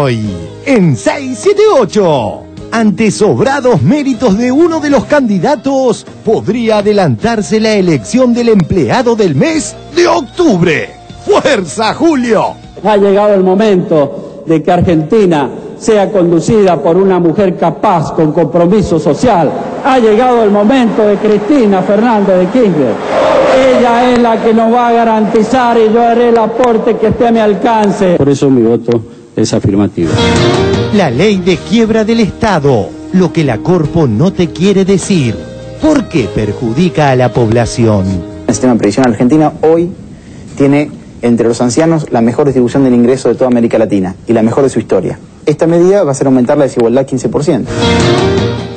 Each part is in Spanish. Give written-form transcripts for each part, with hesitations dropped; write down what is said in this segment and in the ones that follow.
Hoy, en 678, ante sobrados méritos de uno de los candidatos, podría adelantarse la elección del empleado del mes de octubre. ¡Fuerza, Julio! Ha llegado el momento de que Argentina sea conducida por una mujer capaz, con compromiso social. Ha llegado el momento de Cristina Fernández de Kirchner. Ella es la que nos va a garantizar y yo haré el aporte que esté a mi alcance. Por eso mi voto es afirmativo. La ley de quiebra del Estado, lo que la Corpo no te quiere decir. ¿Por qué perjudica a la población? El sistema previsional argentino hoy tiene entre los ancianos la mejor distribución del ingreso de toda América Latina y la mejor de su historia. Esta medida va a hacer aumentar la desigualdad 15%.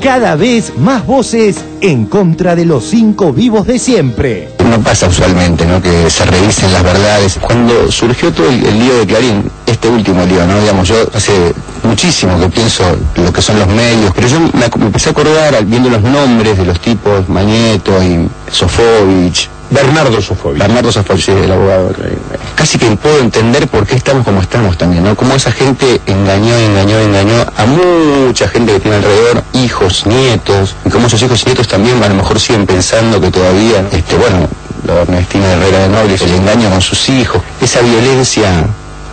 Cada vez más voces en contra de los 5 vivos de siempre. No pasa usualmente, ¿no?, que se revisen las verdades. Cuando surgió todo el lío de Clarín, este último lío, ¿no?, digamos, yo hace muchísimo que pienso lo que son los medios, pero yo me empecé a acordar viendo los nombres de los tipos, Mañeto y Sofovich. Bernardo Sofovich, sí, el abogado. Casi que puedo entender por qué estamos como estamos también, ¿no? Cómo esa gente engañó a mucha gente que tiene alrededor, hijos, nietos, y cómo esos hijos y nietos también a lo mejor siguen pensando que todavía, la Ernestina Herrera de Nobles, el engaño con sus hijos, esa violencia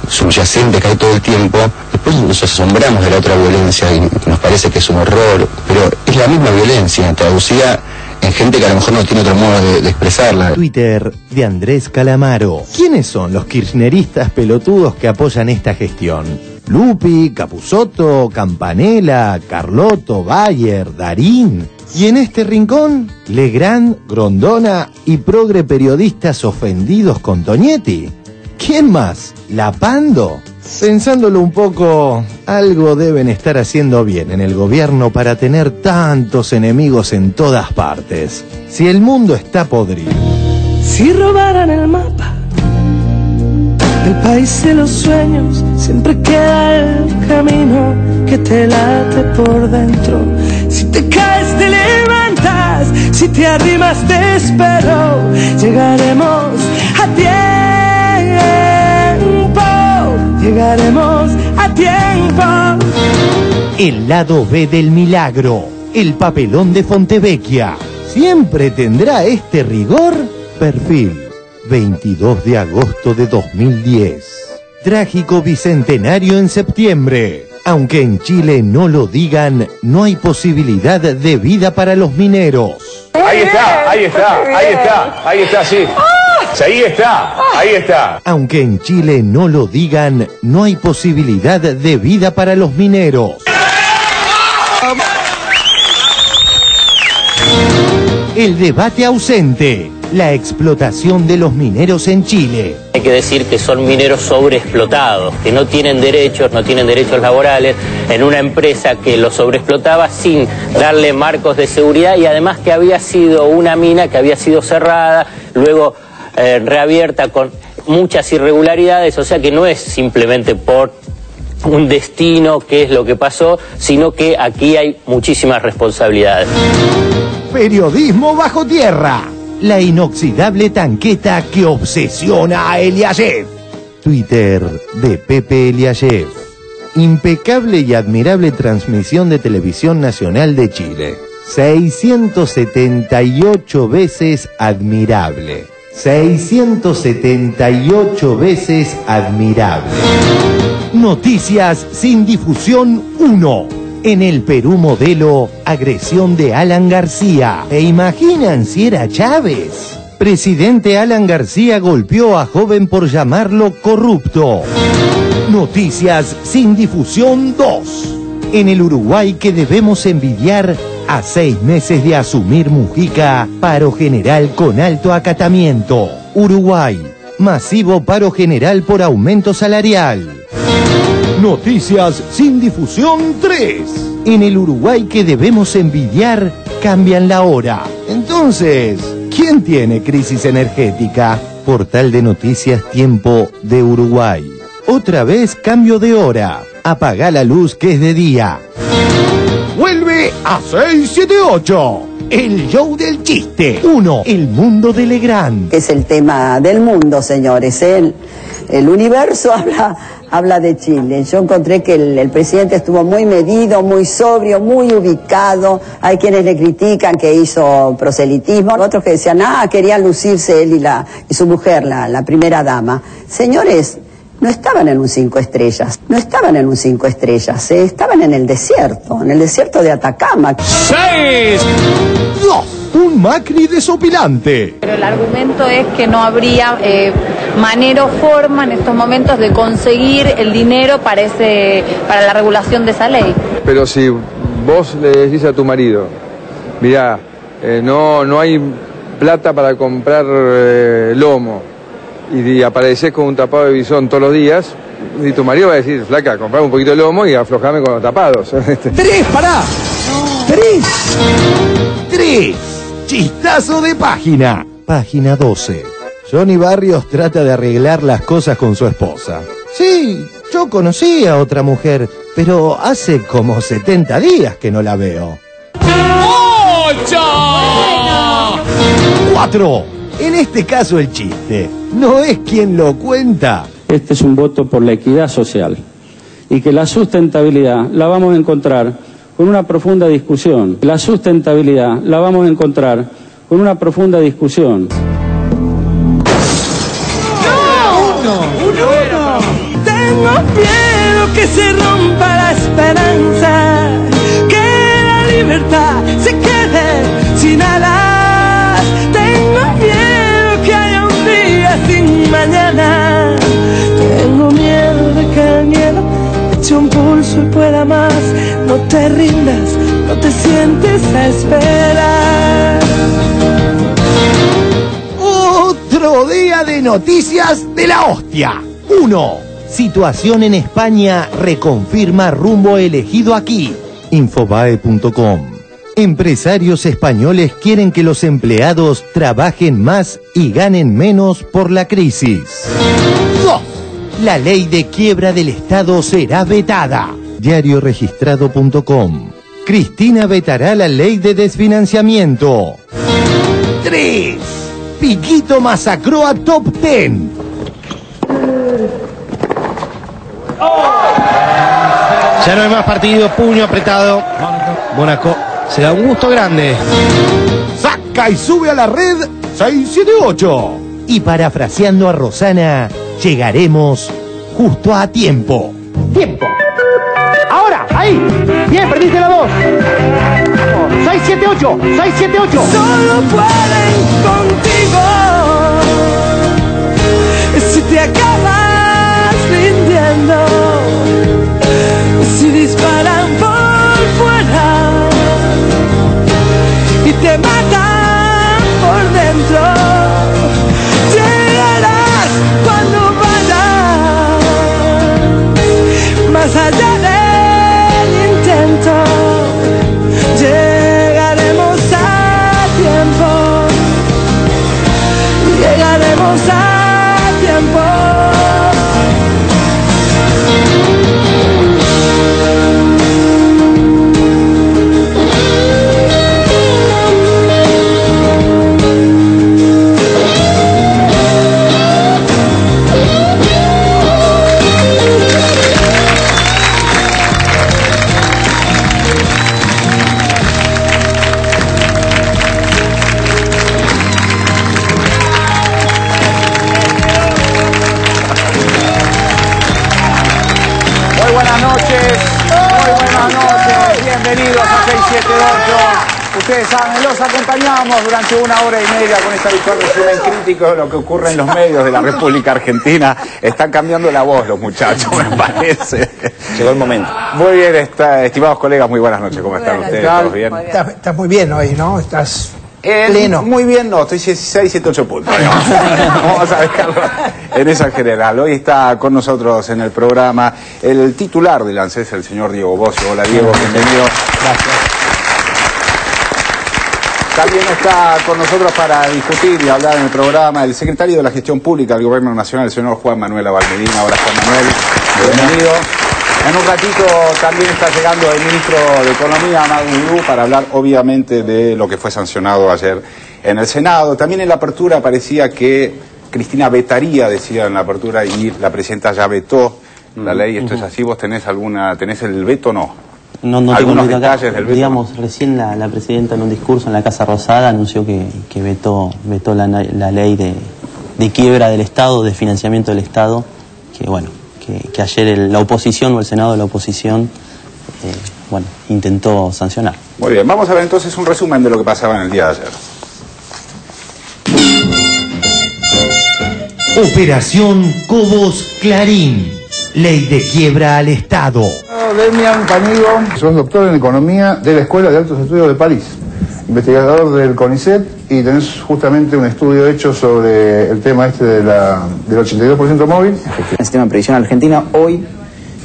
subyacente que hay todo el tiempo. Después nos asombramos de la otra violencia y nos parece que es un horror, pero es la misma violencia traducida en gente que a lo mejor no tiene otro modo de expresarla. Twitter de Andrés Calamaro. ¿Quiénes son los kirchneristas pelotudos que apoyan esta gestión? Lupi, Capusotto, Campanella, Carlotto, Bayer, Darín. Y en este rincón, Legrand, Grondona y progre periodistas ofendidos con Tonietti. ¿Quién más? ¿La Pando? Pensándolo un poco, algo deben estar haciendo bien en el gobierno para tener tantos enemigos en todas partes. Si el mundo está podrido. Si robaran el mapa del país de los sueños, siempre queda el camino que te late por dentro. Si te caes te levantas, si te arrimas te espero. Llegaremos a tiempo. Llegaremos a tiempo. El lado B del milagro, el papelón de Fontevecchia. ¿Siempre tendrá este rigor? Perfil, 22 de agosto de 2010. Trágico bicentenario en septiembre. Aunque en Chile no lo digan, no hay posibilidad de vida para los mineros. Ahí está, sí. Ahí está. Aunque en Chile no lo digan, no hay posibilidad de vida para los mineros. El debate ausente, la explotación de los mineros en Chile. Hay que decir que son mineros sobreexplotados, que no tienen derechos laborales en una empresa que los sobreexplotaba sin darle marcos de seguridad y además que había sido una mina que había sido cerrada, luego reabierta con muchas irregularidades, o sea que no es simplemente por un destino que es lo que pasó, sino que aquí hay muchísimas responsabilidades. Periodismo bajo tierra, la inoxidable tanqueta que obsesiona a Eliashev. Twitter de Pepe Eliashev. Impecable y admirable transmisión de Televisión Nacional de Chile. 678 veces admirable. 678 veces admirable. Noticias sin difusión 1. En el Perú modelo, agresión de Alan García. ¿E imaginan si era Chávez? Presidente Alan García golpeó a joven por llamarlo corrupto. Noticias sin difusión 2. En el Uruguay que debemos envidiar, a 6 meses de asumir Mujica, paro general con alto acatamiento. Uruguay, masivo paro general por aumento salarial. Noticias sin difusión 3. En el Uruguay que debemos envidiar, cambian la hora. Entonces, ¿quién tiene crisis energética? Portal de noticias Tiempo de Uruguay. Otra vez cambio de hora. Apaga la luz que es de día. Vuelve a 678. El show del chiste. 1. El mundo de Legrand. Es el tema del mundo, señores. El universo habla de Chile. Yo encontré que el presidente estuvo muy medido, muy sobrio, muy ubicado. Hay quienes le critican que hizo proselitismo, otros que decían, querían lucirse él y su mujer, la primera dama. Señores, no estaban en un 5 estrellas, estaban en el desierto de Atacama. 6, 2, un Macri desopilante. Pero el argumento es que no habría manera o forma en estos momentos de conseguir el dinero para la regulación de esa ley. Pero si vos le decís a tu marido, mirá, no hay plata para comprar lomo, y apareces con un tapado de bisón todos los días, y tu marido va a decir, flaca, comprame un poquito de lomo y aflojame con los tapados. 3, pará. 3. Chistazo de página. Página 12. Johnny Barrios trata de arreglar las cosas con su esposa. Sí, yo conocí a otra mujer, pero hace como 70 días que no la veo. 8. 4. En este caso el chiste no es quien lo cuenta. Este es un voto por la equidad social y que la sustentabilidad la vamos a encontrar con una profunda discusión. La sustentabilidad la vamos a encontrar con una profunda discusión. ¡No! Tengo miedo que se rompa la esperanza, que la libertad se quede sin alas. Tengo miedo que haya un día sin mañana. Tengo miedo de que el miedo eche un pulso y pueda más. No te rindas, no te sientes a esperar. Otro día de noticias de la hostia. 1. Situación en España reconfirma rumbo elegido aquí. Infobae.com. Empresarios españoles quieren que los empleados trabajen más y ganen menos por la crisis. 2. La ley de quiebra del Estado será vetada. Diarioregistrado.com. Cristina vetará la ley de desfinanciamiento. 3. Piquito masacró a Top Ten. Ya no hay más partido, puño apretado. Mónaco se da un gusto grande. Saca y sube a la red 678. Y parafraseando a Rosana, llegaremos justo a tiempo. Tiempo. Ahora, ahí. Bien, perdiste la 2. 678, 678. Solo pueden contigo. Si te acabas rindiendo, si disparan por fuera y te matan por dentro, llegarás cuando vayas más allá del intento. Llegaremos a tiempo, llegaremos a tiempo. Bienvenidos a 678. Ustedes saben, los acompañamos durante 1 hora y media con este habitual resumen crítico de lo que ocurre en los medios de la República Argentina. Están cambiando la voz los muchachos, me parece. Llegó el momento. Muy bien, estimados colegas, muy buenas noches. ¿Cómo están ustedes? ¿Todos bien? Estás muy bien hoy, ¿no? Estás pleno. Muy bien, no, estoy 16, 7, 8 puntos. Vamos a dejarlo en esa general. Hoy está con nosotros en el programa el titular del ANSES, el señor Diego Bocio. Hola Diego, bienvenido. Gracias. También está con nosotros para discutir y hablar en el programa el secretario de la Gestión Pública del Gobierno Nacional, el señor Juan Manuel Abalmedina. Hola Juan Manuel, bienvenido. En un ratito también está llegando el ministro de Economía, Magu, para hablar obviamente de lo que fue sancionado ayer en el Senado. También en la apertura parecía que Cristina vetaría, decía en la apertura, y la presidenta ya vetó la ley, esto es así, vos tenés el veto o no? No tengo algunos el veto acá. detalles del veto. Digamos, recién la presidenta en un discurso en la Casa Rosada anunció que vetó la ley de quiebra del Estado, de financiamiento del Estado, que bueno, que ayer la oposición o el Senado de la oposición intentó sancionar. Muy bien, vamos a ver entonces un resumen de lo que pasaba en el día de ayer. Operación Cobos Clarín. Ley de quiebra al Estado. Demian Panigo, sos doctor en Economía de la Escuela de Altos Estudios de París, investigador del CONICET, y tenés justamente un estudio hecho sobre el tema del 82% móvil. El sistema previsional argentino hoy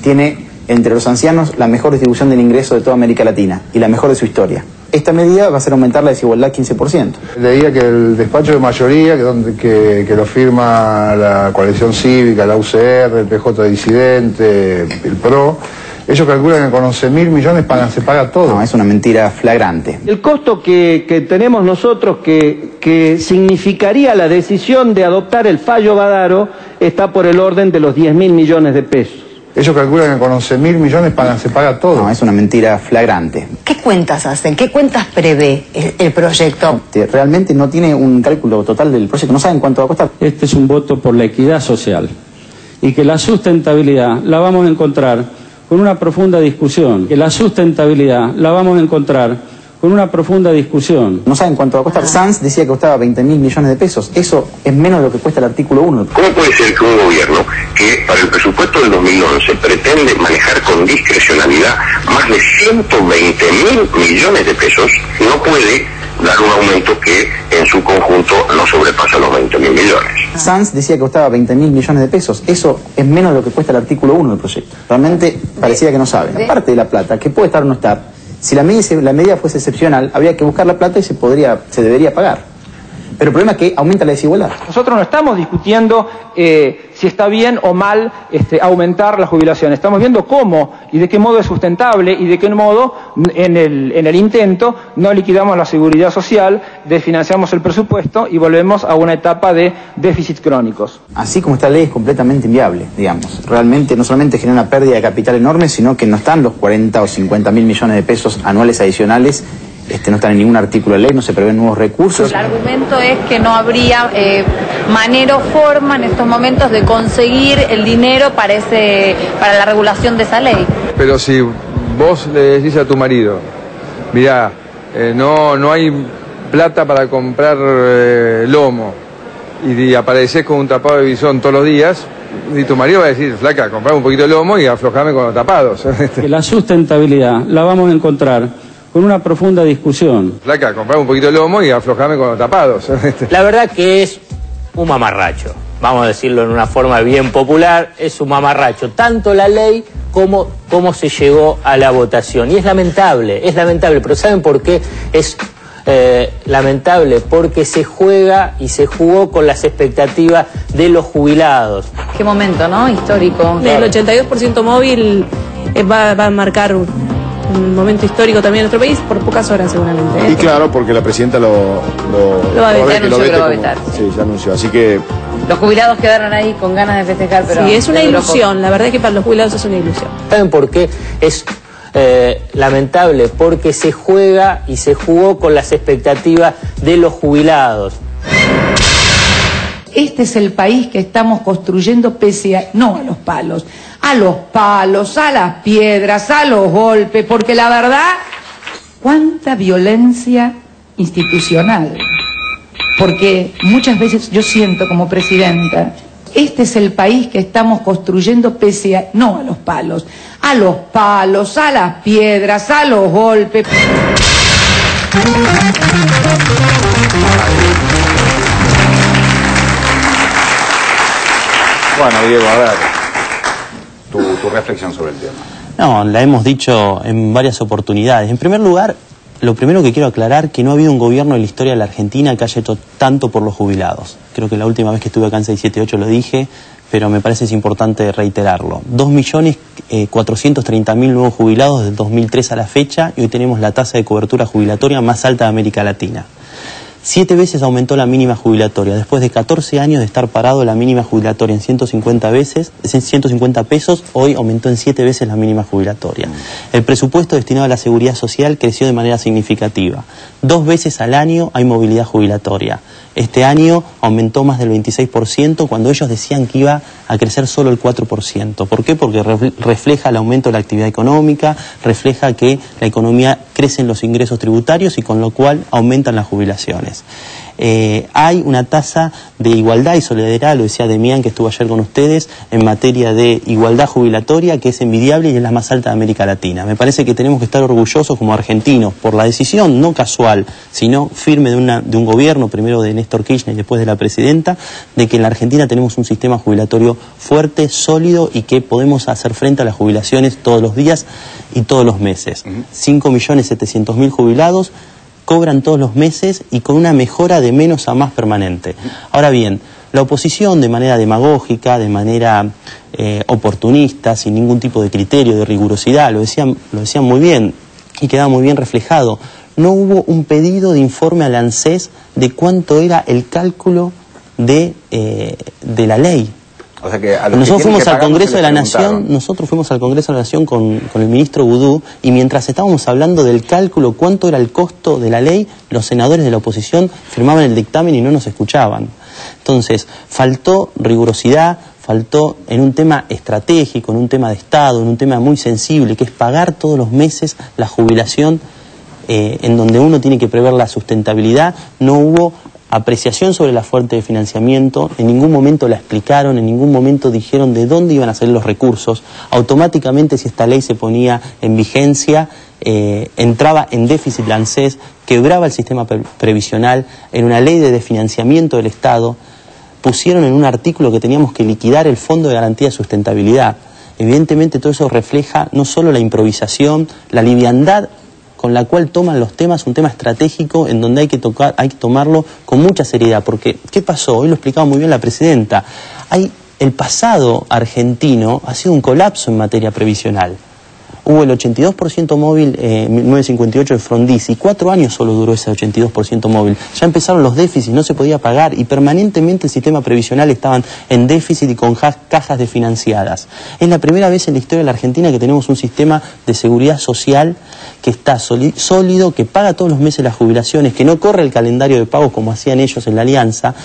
tiene entre los ancianos la mejor distribución del ingreso de toda América Latina y la mejor de su historia. Esta medida va a hacer aumentar la desigualdad 15%. Leía que el despacho de mayoría, que lo firma la coalición cívica, la UCR, el PJ Disidente, el PRO, ellos calculan que con 11.000 millones se paga todo. No, es una mentira flagrante. El costo que tenemos nosotros, que significaría la decisión de adoptar el fallo Badaro, está por el orden de los 10.000 millones de pesos. Ellos calculan que con 11.000 millones se paga todo. No, es una mentira flagrante. ¿Qué cuentas hacen? ¿Qué cuentas prevé el proyecto? Realmente no tiene un cálculo total del proyecto, no saben cuánto va a costar. Este es un voto por la equidad social y que la sustentabilidad la vamos a encontrar con una profunda discusión. No saben cuánto va a costar. Sanz decía que costaba 20.000 millones de pesos. Eso es menos de lo que cuesta el artículo 1. ¿Cómo puede ser que un gobierno que para el presupuesto del 2011 pretende manejar con discrecionalidad más de 120.000 millones de pesos no puede dar un aumento que en su conjunto no sobrepasa los 20.000 millones? Sanz decía que costaba 20.000 millones de pesos. Eso es menos de lo que cuesta el artículo 1 del proyecto. Realmente parecía que no saben. Aparte de la plata, que puede estar o no estar, si la medida fuese excepcional, habría que buscar la plata y se debería pagar. Pero el problema es que aumenta la desigualdad. Nosotros no estamos discutiendo si está bien o mal aumentar la jubilación. Estamos viendo cómo y de qué modo es sustentable y de qué modo en el intento no liquidamos la seguridad social, desfinanciamos el presupuesto y volvemos a una etapa de déficits crónicos. Así como esta ley es completamente inviable, digamos. Realmente no solamente genera una pérdida de capital enorme, sino que no están los 40 o 50.000 millones de pesos anuales adicionales. No están en ningún artículo de ley, no se prevén nuevos recursos. El argumento es que no habría manera o forma en estos momentos de conseguir el dinero para la regulación de esa ley. Pero si vos le decís a tu marido, mirá, no hay plata para comprar lomo, y apareces con un tapado de bisón todos los días, y tu marido va a decir, flaca, comprame un poquito de lomo y aflojame con los tapados. Que la sustentabilidad la vamos a encontrar con una profunda discusión. Flaca, comprame un poquito de lomo y aflojame con los tapados. La verdad que es un mamarracho, vamos a decirlo en una forma bien popular, es un mamarracho, tanto la ley como cómo se llegó a la votación. Y es lamentable, pero ¿saben por qué es lamentable? Porque se juega y se jugó con las expectativas de los jubilados. Qué momento, ¿no? Histórico. El 82% móvil va a marcar un momento histórico también en nuestro país, por pocas horas seguramente. Y claro, porque la presidenta lo va a vetar. Sí, ya anunció, así que... Los jubilados quedaron ahí con ganas de festejar, pero... Sí, es una ilusión, la verdad es que para los jubilados es una ilusión. ¿Saben por qué es lamentable? Porque se juega y se jugó con las expectativas de los jubilados. Este es el país que estamos construyendo no a los palos, a las piedras, a los golpes, porque la verdad, cuánta violencia institucional. Porque muchas veces yo siento como presidenta, este es el país que estamos construyendo no a los palos, a las piedras, a los golpes. Bueno, Diego, a ver, tu reflexión sobre el tema. No, la hemos dicho en varias oportunidades. En primer lugar, lo primero que quiero aclarar, que no ha habido un gobierno en la historia de la Argentina que haya hecho tanto por los jubilados. Creo que la última vez que estuve acá en 678 lo dije, pero me parece es importante reiterarlo. 2.430.000 nuevos jubilados desde 2003 a la fecha, y hoy tenemos la tasa de cobertura jubilatoria más alta de América Latina. 7 veces aumentó la mínima jubilatoria. Después de 14 años de estar parado la mínima jubilatoria en 150 pesos, hoy aumentó en 7 veces la mínima jubilatoria. El presupuesto destinado a la seguridad social creció de manera significativa. 2 veces al año hay movilidad jubilatoria. Este año aumentó más del 26% cuando ellos decían que iba a crecer solo el 4%. ¿Por qué? Porque refleja el aumento de la actividad económica, refleja que la economía crece en los ingresos tributarios y con lo cual aumentan las jubilaciones. Hay una tasa de igualdad y solidaridad, lo decía Demián que estuvo ayer con ustedes, en materia de igualdad jubilatoria, que es envidiable y es la más alta de América Latina. Me parece que tenemos que estar orgullosos como argentinos por la decisión, no casual, sino firme de un gobierno, primero de Néstor Kirchner y después de la presidenta, de que en la Argentina tenemos un sistema jubilatorio fuerte, sólido y que podemos hacer frente a las jubilaciones todos los días y todos los meses. 5.700.000 jubilados cobran todos los meses y con una mejora de menos a más permanente. Ahora bien, la oposición de manera demagógica, de manera oportunista, sin ningún tipo de criterio, de rigurosidad, lo decían muy bien y quedaba muy bien reflejado. No hubo un pedido de informe al ANSES de cuánto era el cálculo de la ley. O sea que nosotros fuimos al Congreso de la Nación con el ministro Boudou y mientras estábamos hablando del cálculo, cuánto era el costo de la ley, los senadores de la oposición firmaban el dictamen y no nos escuchaban. Entonces, faltó rigurosidad, faltó en un tema estratégico, en un tema de Estado, en un tema muy sensible, que es pagar todos los meses la jubilación, en donde uno tiene que prever la sustentabilidad. No hubo apreciación sobre la fuente de financiamiento, en ningún momento la explicaron, en ningún momento dijeron de dónde iban a salir los recursos. Automáticamente, si esta ley se ponía en vigencia, entraba en déficit la ANSES, quebraba el sistema previsional, en una ley de desfinanciamiento del Estado, pusieron en un artículo que teníamos que liquidar el Fondo de Garantía de Sustentabilidad. Evidentemente todo eso refleja no solo la improvisación, la liviandad con la cual toman los temas, un tema estratégico en donde hay que tomarlo con mucha seriedad, porque ¿qué pasó? Hoy lo explicaba muy bien la presidenta. El pasado argentino ha sido un colapso en materia previsional. Hubo el 82% móvil en 1958 de Frondizi, y 4 años solo duró ese 82% móvil. Ya empezaron los déficits, no se podía pagar y permanentemente el sistema previsional estaban en déficit y con cajas desfinanciadas. Es la primera vez en la historia de la Argentina que tenemos un sistema de seguridad social que está sólido, que paga todos los meses las jubilaciones, que no corre el calendario de pagos como hacían ellos en la Alianza.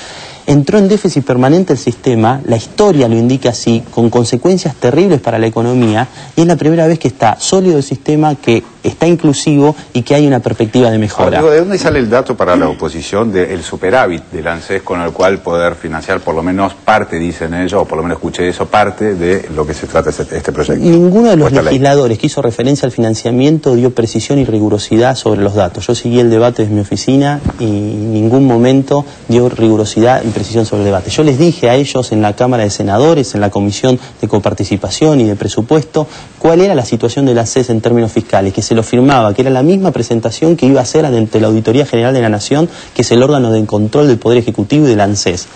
Entró en déficit permanente el sistema, la historia lo indica así, con consecuencias terribles para la economía, y es la primera vez que está sólido el sistema, que está inclusivo y que hay una perspectiva de mejora. ¿De dónde sale el dato para la oposición del superávit del ANSES con el cual poder financiar por lo menos parte, dicen ellos, o por lo menos escuché eso, parte de lo que se trata este proyecto? Ninguno de los legisladores que hizo referencia al financiamiento dio precisión y rigurosidad sobre los datos. Yo seguí el debate desde mi oficina y en ningún momento dio rigurosidad y precisión sobre el debate. Yo les dije a ellos en la Cámara de Senadores, en la Comisión de Coparticipación y de Presupuesto, cuál era la situación del ANSES en términos fiscales, que se lo firmaba, que era la misma presentación que iba a hacer ante la Auditoría General de la Nación, que es el órgano de control del Poder Ejecutivo y del ANSES.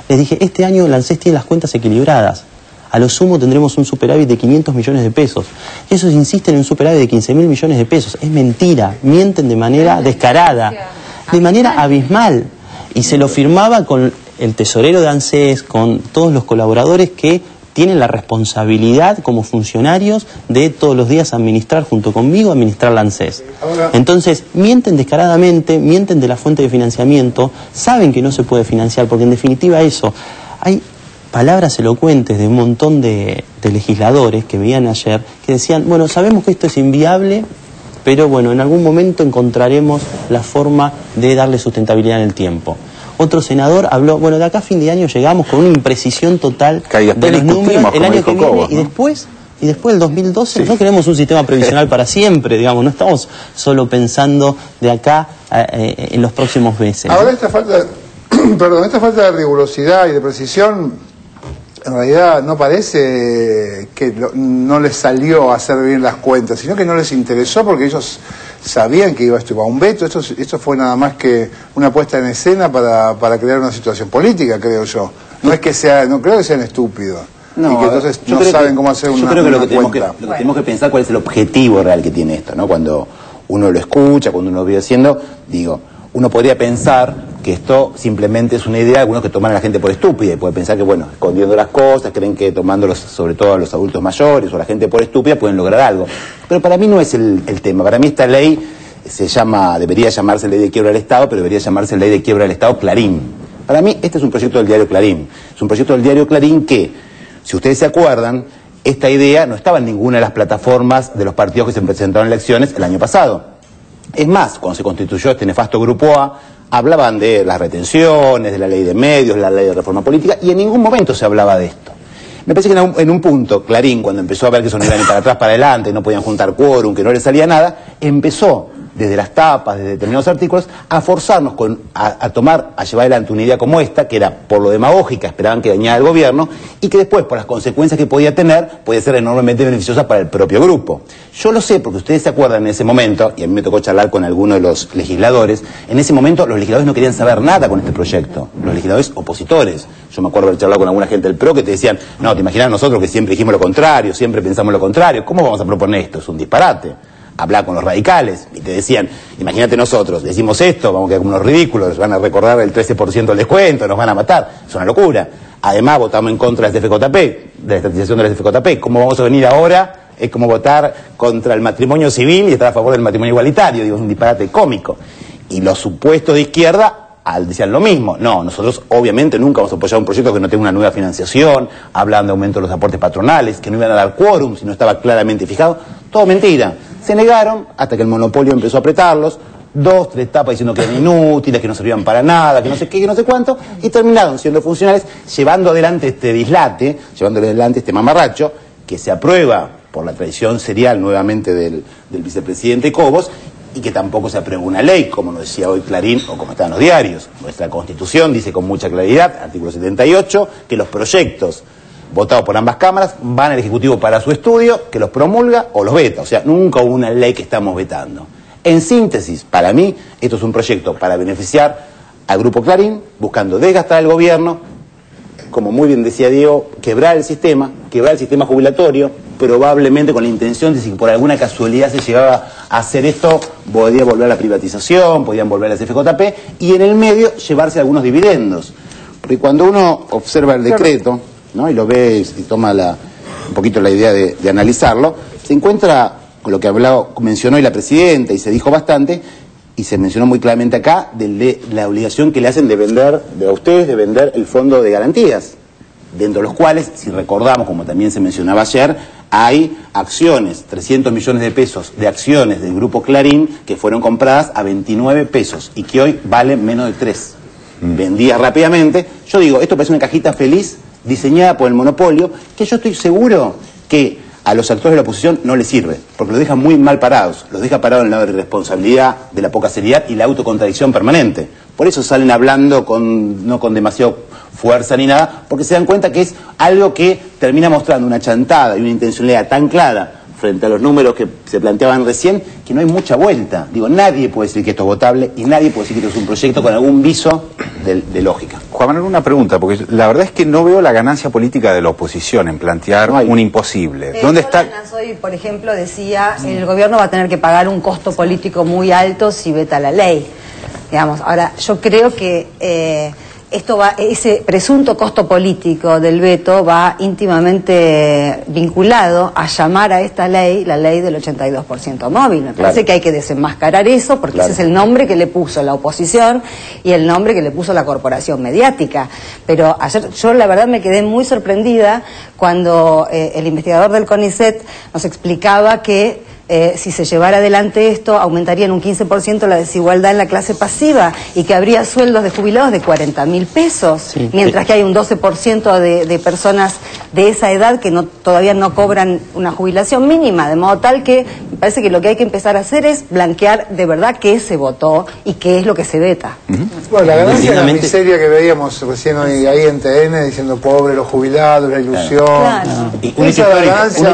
Les dije, este año el ANSES tiene las cuentas equilibradas. A lo sumo tendremos un superávit de 500 millones de pesos. Ellos insisten en un superávit de 15.000 millones de pesos. Es mentira, mienten de manera descarada, de manera abismal. Y se lo firmaba con el tesorero de ANSES, con todos los colaboradores que tienen la responsabilidad como funcionarios de todos los días administrar junto conmigo, administrar la ANSES. Entonces, mienten descaradamente, mienten de la fuente de financiamiento, saben que no se puede financiar, porque en definitiva eso, hay palabras elocuentes de un montón de legisladores que veían ayer, que decían, bueno, sabemos que esto es inviable, pero bueno, en algún momento encontraremos la forma de darle sustentabilidad en el tiempo. Otro senador habló, bueno, de acá a fin de año llegamos con una imprecisión total de los números el año que viene, ¿no? y después del 2012 no queremos un sistema previsional para siempre, digamos, no estamos solo pensando de acá en los próximos meses. Ahora esta falta, esta falta de rigurosidad y de precisión, en realidad no parece que no les salió a hacer bien las cuentas, sino que no les interesó porque ellos sabían que iba a un veto. Esto fue nada más que una puesta en escena para crear una situación política, creo yo. No es que no creo que sean estúpidos. No, y que entonces no saben cómo hacer una cuenta. Yo creo que lo que tenemos que pensar cuál es el objetivo real que tiene esto, ¿no? Cuando uno lo escucha, cuando uno lo ve haciendo, digo, uno podría pensar que esto simplemente es una idea de algunos que toman a la gente por estúpida y pueden pensar que, bueno, escondiendo las cosas, creen que tomándolos, sobre todo a los adultos mayores o a la gente por estúpida, pueden lograr algo. Pero para mí no es el tema. Para mí esta ley debería llamarse ley de quiebra del Estado, pero debería llamarse ley de quiebra del Estado Clarín. Para mí este es un proyecto del diario Clarín. Es un proyecto del diario Clarín que, si ustedes se acuerdan, esta idea no estaba en ninguna de las plataformas de los partidos que se presentaron en elecciones el año pasado. Es más, cuando se constituyó este nefasto Grupo A, hablaban de las retenciones, de la ley de medios, la ley de reforma política, y en ningún momento se hablaba de esto. Me parece que en un punto, Clarín, cuando empezó a ver que eso no iba ni para atrás para adelante, no podían juntar quórum, que no le salía nada, empezó, desde las tapas, desde determinados artículos, a forzarnos a llevar adelante una idea como esta, que era por lo demagógica, esperaban que dañara el gobierno, y que después, por las consecuencias que podía tener, podía ser enormemente beneficiosa para el propio grupo. Yo lo sé porque ustedes se acuerdan en ese momento, y a mí me tocó charlar con algunos de los legisladores, en ese momento los legisladores no querían saber nada con este proyecto, los legisladores opositores. Yo me acuerdo de charlar con alguna gente del PRO que te decían, no, te imaginas nosotros que siempre dijimos lo contrario, siempre pensamos lo contrario, ¿cómo vamos a proponer esto? Es un disparate. Hablar con los radicales y te decían, imagínate nosotros, decimos esto, vamos a quedar como unos ridículos, nos van a recordar el 13% del descuento, nos van a matar, es una locura. Además votamos en contra de las FJP, de la estatización de las FJP, ¿cómo vamos a venir ahora? Es como votar contra el matrimonio civil y estar a favor del matrimonio igualitario, digo, es un disparate cómico. Y los supuestos de izquierda decían lo mismo. No, nosotros obviamente nunca vamos a apoyar un proyecto que no tenga una nueva financiación, hablan de aumento de los aportes patronales, que no iban a dar quórum si no estaba claramente fijado, todo mentira. Se negaron hasta que el monopolio empezó a apretarlos, 2, 3 tapas diciendo que eran inútiles, que no servían para nada, que no sé qué, que no sé cuánto, y terminaron siendo funcionales llevando adelante este dislate, llevando adelante este mamarracho, que se aprueba por la traición serial nuevamente del vicepresidente Cobos, y que tampoco se aprueba una ley, como nos decía hoy Clarín o como están los diarios. Nuestra Constitución dice con mucha claridad, artículo 78, que los proyectos votados por ambas cámaras van al Ejecutivo para su estudio, que los promulga o los veta. O sea, nunca hubo una ley que estamos vetando. En síntesis, para mí, esto es un proyecto para beneficiar al Grupo Clarín, buscando desgastar al gobierno, como muy bien decía Diego, quebrar el sistema jubilatorio, probablemente con la intención de si por alguna casualidad se llegaba a hacer esto, podría volver a la privatización, podían volver a las FJP, y en el medio llevarse algunos dividendos. Porque cuando uno observa el decreto, ¿no?, y lo ve y toma un poquito la idea de analizarlo, se encuentra con lo que mencionó hoy la presidenta y se dijo bastante, y se mencionó muy claramente acá, de la obligación que le hacen a ustedes de vender el fondo de garantías, dentro de los cuales, si recordamos, como también se mencionaba ayer, hay acciones, 300 millones de pesos de acciones del Grupo Clarín que fueron compradas a 29 pesos y que hoy valen menos de 3. Vendidas rápidamente. Yo digo, esto parece una cajita feliz diseñada por el monopolio, que yo estoy seguro que a los actores de la oposición no les sirve, porque los deja muy mal parados, los deja parados en la irresponsabilidad, de la poca seriedad y la autocontradicción permanente. Por eso salen hablando no con demasiado fuerza ni nada, porque se dan cuenta que es algo que termina mostrando una chantada y una intencionalidad tan clara frente a los números que se planteaban recién, que no hay mucha vuelta. Digo, nadie puede decir que esto es votable y nadie puede decir que esto es un proyecto con algún viso de lógica. Juan Manuel, una pregunta, porque la verdad es que no veo la ganancia política de la oposición en plantear un imposible. ¿Dónde está? Hoy, por ejemplo, decía, el gobierno va a tener que pagar un costo político muy alto si veta la ley. Digamos, ahora, yo creo que ese presunto costo político del veto va íntimamente vinculado a llamar a esta ley la ley del 82% móvil. Me parece que hay que desenmascarar eso, porque ese es el nombre que le puso la oposición y el nombre que le puso la corporación mediática. Pero ayer yo la verdad me quedé muy sorprendida cuando el investigador del CONICET nos explicaba que si se llevara adelante esto, aumentaría en un 15% la desigualdad en la clase pasiva y que habría sueldos de jubilados de 40.000 pesos, mientras que hay un 12% de personas de esa edad que todavía no cobran una jubilación mínima, de modo tal que me parece que lo que hay que empezar a hacer es blanquear de verdad qué se votó y qué es lo que se veta. Bueno, la ganancia es la miseria que veíamos recién hoy ahí en TN diciendo pobre los jubilados, la ilusión. Claro. Y un hecho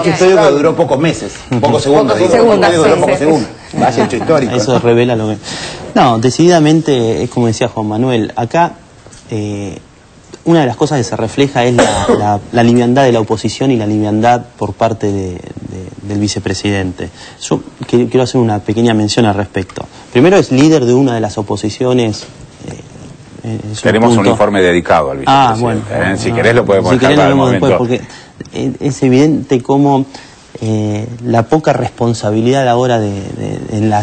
histórico que duró pocos meses, pocos segundos. Vaya hecho histórico. Eso revela lo que... No, decididamente, es como decía Juan Manuel, acá una de las cosas que se refleja es la liviandad de la oposición y la liviandad por parte del vicepresidente. Yo quiero hacer una pequeña mención al respecto. Primero, es líder de una de las oposiciones Tenemos un informe dedicado al vicepresidente. Bueno, si querés lo podemos dejar para el momento. Después, porque es evidente cómo la poca responsabilidad a la hora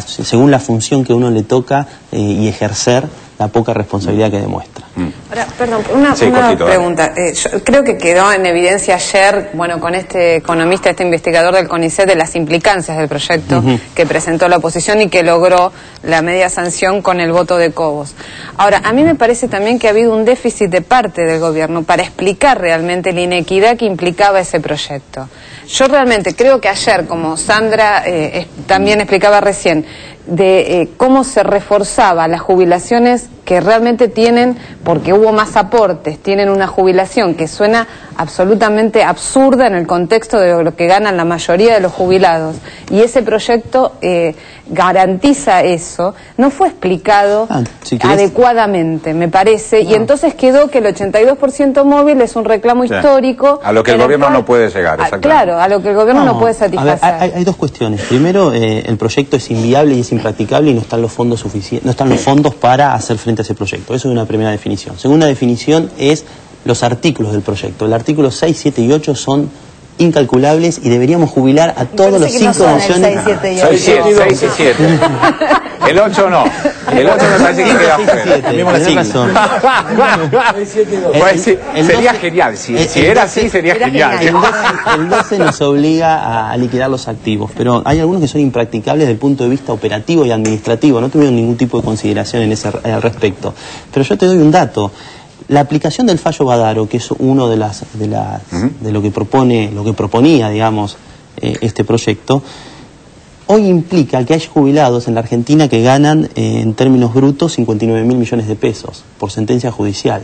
según la función que uno le toca y ejercer, la poca responsabilidad que demuestra. Ahora, perdón, una pregunta. Yo creo que quedó en evidencia ayer, bueno, con este economista, este investigador del CONICET, de las implicancias del proyecto que presentó la oposición y que logró la media sanción con el voto de Cobos. Ahora, a mí me parece también que ha habido un déficit de parte del gobierno para explicar realmente la inequidad que implicaba ese proyecto. Yo realmente creo que ayer, como Sandra también explicaba recién, de cómo se reforzaba las jubilaciones que realmente tienen, porque hubo más aportes, tienen una jubilación que suena absolutamente absurda en el contexto de lo que ganan la mayoría de los jubilados, y ese proyecto garantiza eso, no fue explicado adecuadamente, me parece, y entonces quedó que el 82% móvil es un reclamo histórico. A lo que el gobierno no puede llegar, claro, a lo que el gobierno no puede satisfacer. A ver, hay dos cuestiones. Primero, el proyecto es inviable y es impracticable y no están los fondos suficientes, no están los fondos para hacer frente a ese proyecto. Eso es una primera definición. Segunda definición es los artículos del proyecto. El artículo 6, 7 y 8 son incalculables y deberíamos jubilar a todos los 5 naciones. 6 y 7. El 8 no. El 8 me parece que queda fuera. Sería genial. Si era así, sería genial. El 12 nos obliga a liquidar los activos, pero hay algunos que son impracticables desde el punto de vista operativo y administrativo. No tuvieron ningún tipo de consideración al respecto. Pero yo te doy un dato. La aplicación del fallo Badaro, que es uno de lo que proponía, digamos, este proyecto, hoy implica que hay jubilados en la Argentina que ganan en términos brutos 59.000 millones de pesos por sentencia judicial.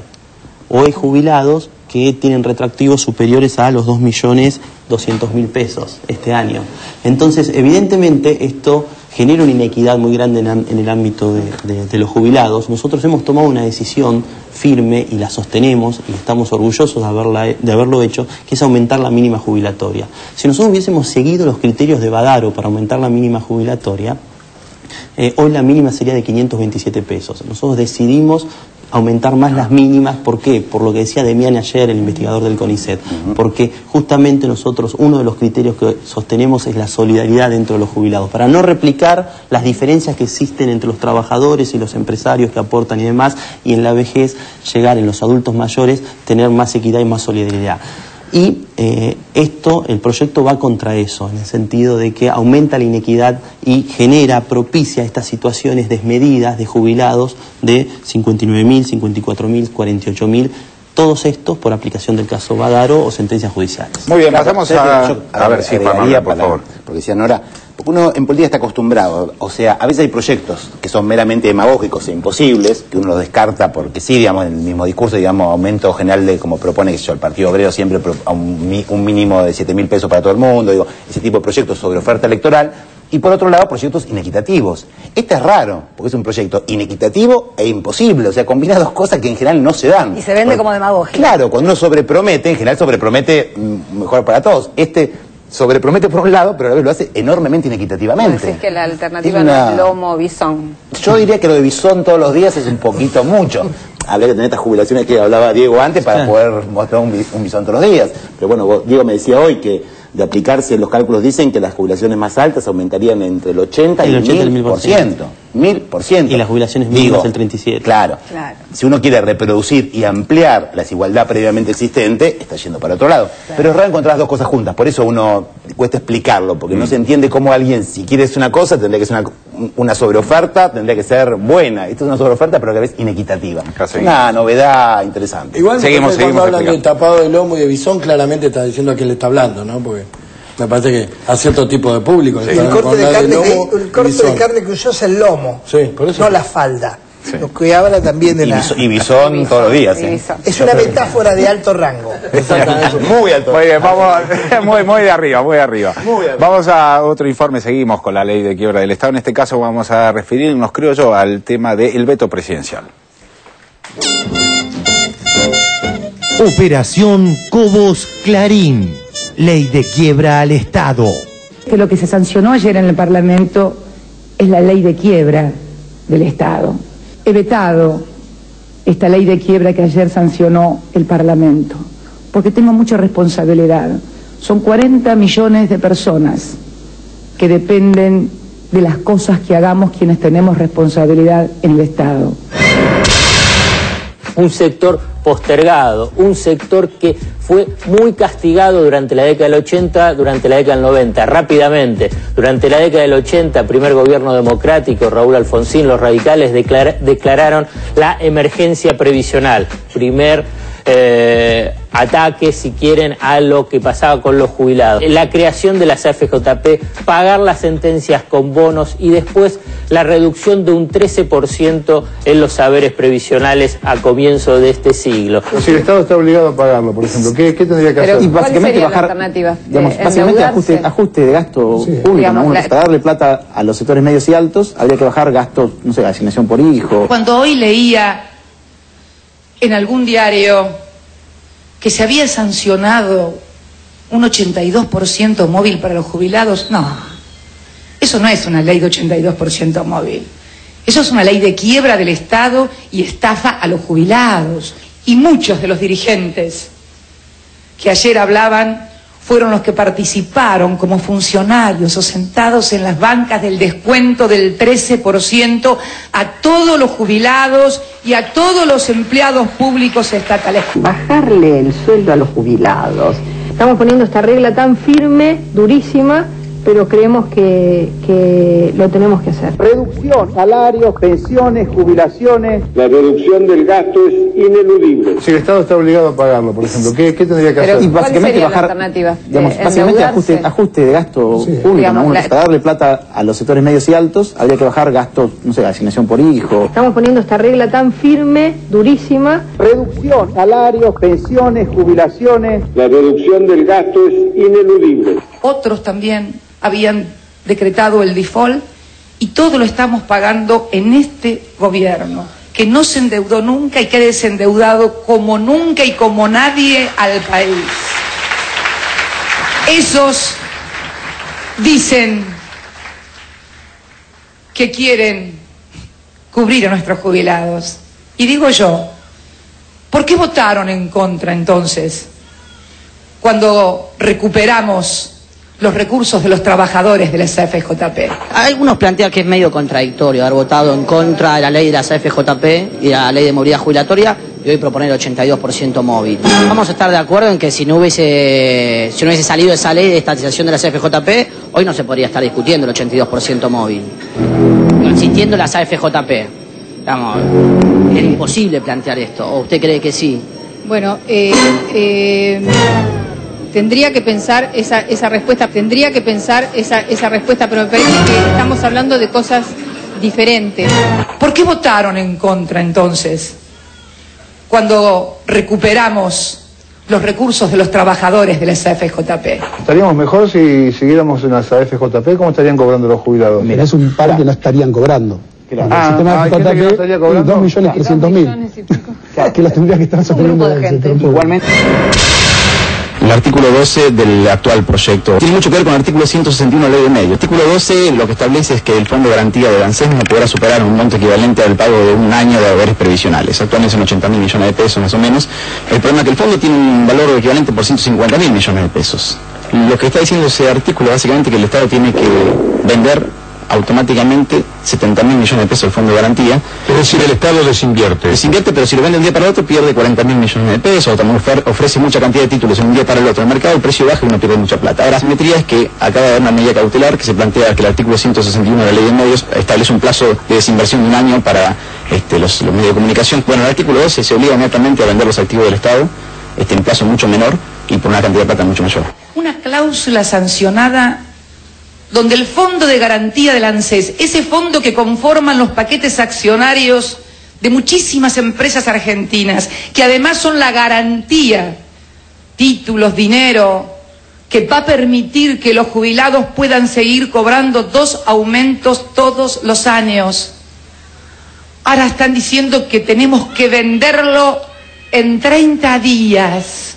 O hay jubilados que tienen retroactivos superiores a los 2.200.000 pesos este año. Entonces, evidentemente, esto genera una inequidad muy grande en el ámbito de los jubilados. Nosotros hemos tomado una decisión firme y la sostenemos y estamos orgullosos de haberlo hecho, que es aumentar la mínima jubilatoria. Si nosotros hubiésemos seguido los criterios de Badaro para aumentar la mínima jubilatoria, hoy la mínima sería de 527 pesos. Nosotros decidimos aumentar más las mínimas. ¿Por qué? Por lo que decía Demian ayer, el investigador del CONICET. Porque justamente nosotros, uno de los criterios que sostenemos es la solidaridad dentro de los jubilados, para no replicar las diferencias que existen entre los trabajadores y los empresarios que aportan y demás, y en la vejez llegar en los adultos mayores, tener más equidad y más solidaridad. Y el proyecto va contra eso, en el sentido de que aumenta la inequidad y propicia estas situaciones desmedidas de jubilados de 59.000, 54.000, 48.000, todos estos por aplicación del caso Badaro o sentencias judiciales. Muy bien, pasamos a ver si por favor. Porque decía Nora, porque uno en política está acostumbrado, o sea, a veces hay proyectos que son meramente demagógicos e imposibles, que uno los descarta porque sí, digamos, en el mismo discurso, digamos, aumento general de, como propone el Partido Obrero siempre, un mínimo de 7.000 pesos para todo el mundo, digo, ese tipo de proyectos sobre oferta electoral. Y por otro lado, proyectos inequitativos. Este es raro, porque es un proyecto inequitativo e imposible, o sea, combina dos cosas que en general no se dan. Y se vende como demagogia. Claro, cuando uno sobrepromete, en general sobrepromete mejor para todos. Este sobrepromete por un lado, pero a la vez lo hace enormemente inequitativamente. Decís que la alternativa no es lomo bisón. Yo diría que lo de bisón todos los días es un poquito mucho. Habría que tener estas jubilaciones que hablaba Diego antes para poder mostrar un bisón todos los días. Pero bueno, Diego me decía hoy que de aplicarse los cálculos dicen que las jubilaciones más altas aumentarían entre el 80 y el 1000%. 1000%. Y las jubilaciones mínimas el 37%. Claro. Si uno quiere reproducir y ampliar la desigualdad previamente existente, está yendo para otro lado. Claro. Pero es raro encontrar las dos cosas juntas. Por eso uno cuesta explicarlo, porque no se entiende cómo alguien, si quiere hacer una cosa, tendría que ser una sobreoferta, tendría que ser buena. Esto es una sobreoferta, pero a la vez inequitativa. Es una novedad interesante. Igual cuando hablan de tapado de lomo y de bisón, claramente está diciendo a quién le está hablando, ¿no? Porque me parece que a cierto tipo de público. Sí. El corte de carne que usó es el lomo, por eso. No la falda. Sí. Lo que habla también de y bisón todos los días. Es una metáfora de alto rango. Muy alto. Muy bien, vamos muy de arriba, muy de arriba. Vamos a otro informe, seguimos con la ley de quiebra del Estado. En este caso vamos a referirnos, creo yo, al tema del veto presidencial. Operación Cobos Clarín. Ley de quiebra al Estado. Que lo que se sancionó ayer en el Parlamento es la ley de quiebra del Estado. He vetado esta ley de quiebra que ayer sancionó el Parlamento, porque tengo mucha responsabilidad. Son 40 millones de personas que dependen de las cosas que hagamos quienes tenemos responsabilidad en el Estado. Un sector postergado, un sector que fue muy castigado durante la década del 80, durante la década del 90, rápidamente. Durante la década del 80, primer gobierno democrático, Raúl Alfonsín, los radicales declararon la emergencia previsional. Primer ataque, si quieren, a lo que pasaba con los jubilados. La creación de las AFJP, pagar las sentencias con bonos y después la reducción de un 13% en los saberes previsionales a comienzo de este siglo. Si el Estado está obligado a pagarlo, por ejemplo, ¿qué tendría que hacer? Y ¿Cuál sería la bajar, alternativa? digamos, básicamente ajuste de gasto público, digamos, ¿no? Para darle plata a los sectores medios y altos, habría que bajar gastos, no sé, asignación por hijo. Cuando hoy leía en algún diario que se había sancionado un 82% móvil para los jubilados, no, eso no es una ley de 82% móvil, eso es una ley de quiebra del Estado y estafa a los jubilados. Y muchos de los dirigentes que ayer hablaban fueron los que participaron como funcionarios o sentados en las bancas del descuento del 13% a todos los jubilados y a todos los empleados públicos estatales. Bajarle el sueldo a los jubilados. Estamos poniendo esta regla tan firme, durísima, pero creemos que lo tenemos que hacer. Reducción, salarios, pensiones, jubilaciones. La reducción del gasto es ineludible. Si el Estado está obligado a pagarlo, por ejemplo, ¿qué tendría que hacer? Y ¿Cuál básicamente sería bajar, la alternativa? digamos, básicamente ajuste de gasto público, digamos, ¿no? Para darle plata a los sectores medios y altos, habría que bajar gastos, no sé, asignación por hijo. Estamos poniendo esta regla tan firme, durísima. Reducción, salarios, pensiones, jubilaciones. La reducción del gasto es ineludible. Otros también habían decretado el default y todo lo estamos pagando en este gobierno, que no se endeudó nunca y que ha desendeudado como nunca y como nadie al país. Esos dicen que quieren cubrir a nuestros jubilados. Y digo yo, ¿por qué votaron en contra entonces cuando recuperamos los recursos de los trabajadores de las AFJP? Algunos plantean que es medio contradictorio haber votado en contra de la ley de las AFJP y la ley de movilidad jubilatoria y hoy proponer el 82% móvil. Vamos a estar de acuerdo en que si no hubiese salido esa ley de estatización de las AFJP, hoy no se podría estar discutiendo el 82% móvil. Existiendo las AFJP, digamos, era imposible plantear esto. ¿O usted cree que sí? Bueno, tendría que pensar esa respuesta, pero me parece que estamos hablando de cosas diferentes. ¿Por qué votaron en contra entonces cuando recuperamos los recursos de los trabajadores de las AFJP? ¿Estaríamos mejor si siguiéramos en las AFJP? ¿Cómo estarían cobrando los jubilados? Mira, es un par que no estarían cobrando. El sistema de AFJP, 2.300.000. Que los tendría que estar sosteniendo el sector público. Igualmente. El artículo 12 del actual proyecto tiene mucho que ver con el artículo 161 de la ley de medios. El artículo 12 lo que establece es que el Fondo de Garantía de ANSES no podrá superar un monto equivalente al pago de un año de haberes previsionales. Actualmente son 80.000 millones de pesos más o menos. El problema es que el fondo tiene un valor equivalente por 150.000 millones de pesos. Lo que está diciendo ese artículo básicamente es que el Estado tiene que vender automáticamente 70.000 millones de pesos el Fondo de Garantía. Es decir, el Estado desinvierte. Desinvierte, pero si lo vende de un día para el otro pierde 40.000 millones de pesos, o también ofrece mucha cantidad de títulos en un día para el otro. El mercado, el precio baja y uno pierde mucha plata. Ahora, la simetría es que acaba de haber una medida cautelar que se plantea que el artículo 161 de la ley de medios establece un plazo de desinversión de un año para los medios de comunicación. Bueno, el artículo 12 se obliga netamente a vender los activos del Estado en plazo mucho menor y por una cantidad de plata mucho mayor. Una cláusula sancionada donde el Fondo de Garantía del ANSES, ese fondo que conforman los paquetes accionarios de muchísimas empresas argentinas, que además son la garantía, títulos, dinero, que va a permitir que los jubilados puedan seguir cobrando 2 aumentos todos los años. Ahora están diciendo que tenemos que venderlo en 30 días.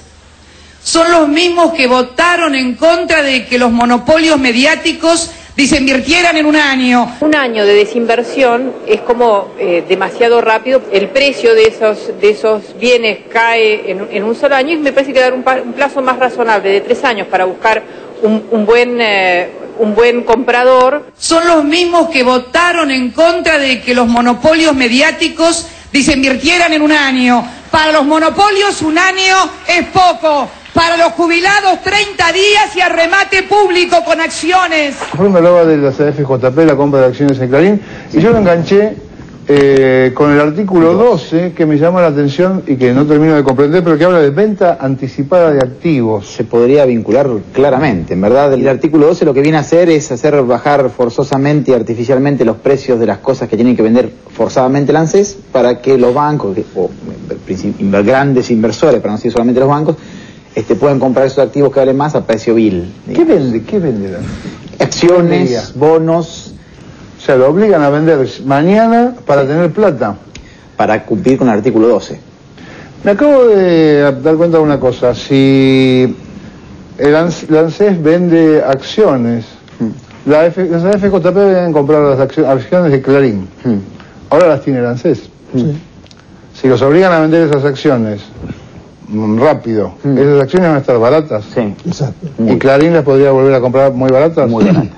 Son los mismos que votaron en contra de que los monopolios mediáticos desinvirtieran en un año. Un año de desinversión es como demasiado rápido. El precio de esos bienes cae en un solo año y me parece que dar un plazo más razonable de 3 años para buscar un buen comprador. Son los mismos que votaron en contra de que los monopolios mediáticos desinvirtieran en un año. Para los monopolios un año es poco. Para los jubilados 30 días y a remate público con acciones. Hoy me hablaba de la CFJP, la compra de acciones en Clarín, y yo lo enganché con el artículo 12, que me llama la atención y que no termino de comprender, pero que habla de venta anticipada de activos. Se podría vincular claramente, en verdad. El artículo 12 lo que viene a hacer es hacer bajar forzosamente y artificialmente los precios de las cosas que tienen que vender forzadamente el ANSES para que los bancos, o grandes inversores, para no decir solamente los bancos, pueden comprar esos activos que valen más a precio vil. ¿Qué venderán? Acciones, bonos. O sea, lo obligan a vender mañana para tener plata. Para cumplir con el artículo 12. Me acabo de dar cuenta de una cosa. Si el ANSES vende acciones, las FJP deben comprar las acciones de Clarín. Ahora las tiene el ANSES. Si los obligan a vender esas acciones rápido, esas acciones van a estar baratas. Sí. Exacto. ¿Y Clarín las podría volver a comprar muy baratas? Muy baratas.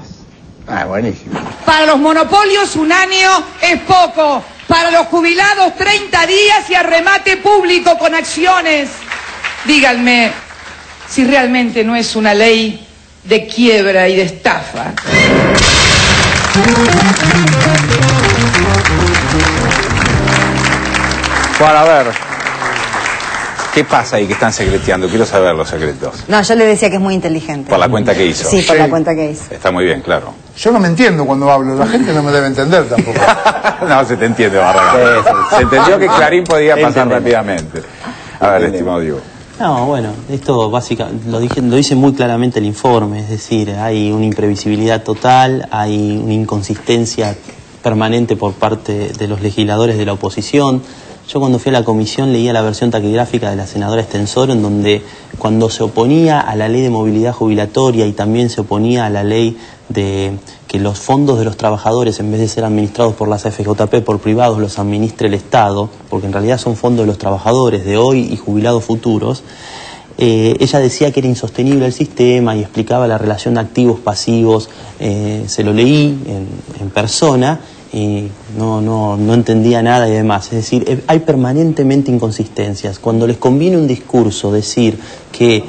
Ah, buenísimo. Para los monopolios un año es poco. Para los jubilados 30 días y a remate público con acciones. Díganme si realmente no es una ley de quiebra y de estafa. Bueno, a ver, ¿qué pasa ahí que están secreteando? Quiero saber los secretos. No, yo le decía que es muy inteligente. Por la cuenta que hizo. Sí, por la cuenta que hizo. Está muy bien, claro. Yo no me entiendo cuando hablo, la gente no me debe entender tampoco. No, se te entiende, Barragán. Se entendió que Clarín podía pasar rápidamente. A ver, estimado Diego. No, bueno, esto básicamente lo dice muy claramente el informe, es decir, hay una imprevisibilidad total, hay una inconsistencia permanente por parte de los legisladores de la oposición. Yo cuando fui a la comisión leía la versión taquigráfica de la senadora Estensoro, en donde cuando se oponía a la ley de movilidad jubilatoria y también se oponía a la ley de que los fondos de los trabajadores, en vez de ser administrados por las FJP, por privados, los administre el Estado, porque en realidad son fondos de los trabajadores de hoy y jubilados futuros, ella decía que era insostenible el sistema y explicaba la relación de activos pasivos. Se lo leí en persona y no entendía nada y demás. Es decir, hay permanentemente inconsistencias. Cuando les conviene un discurso decir que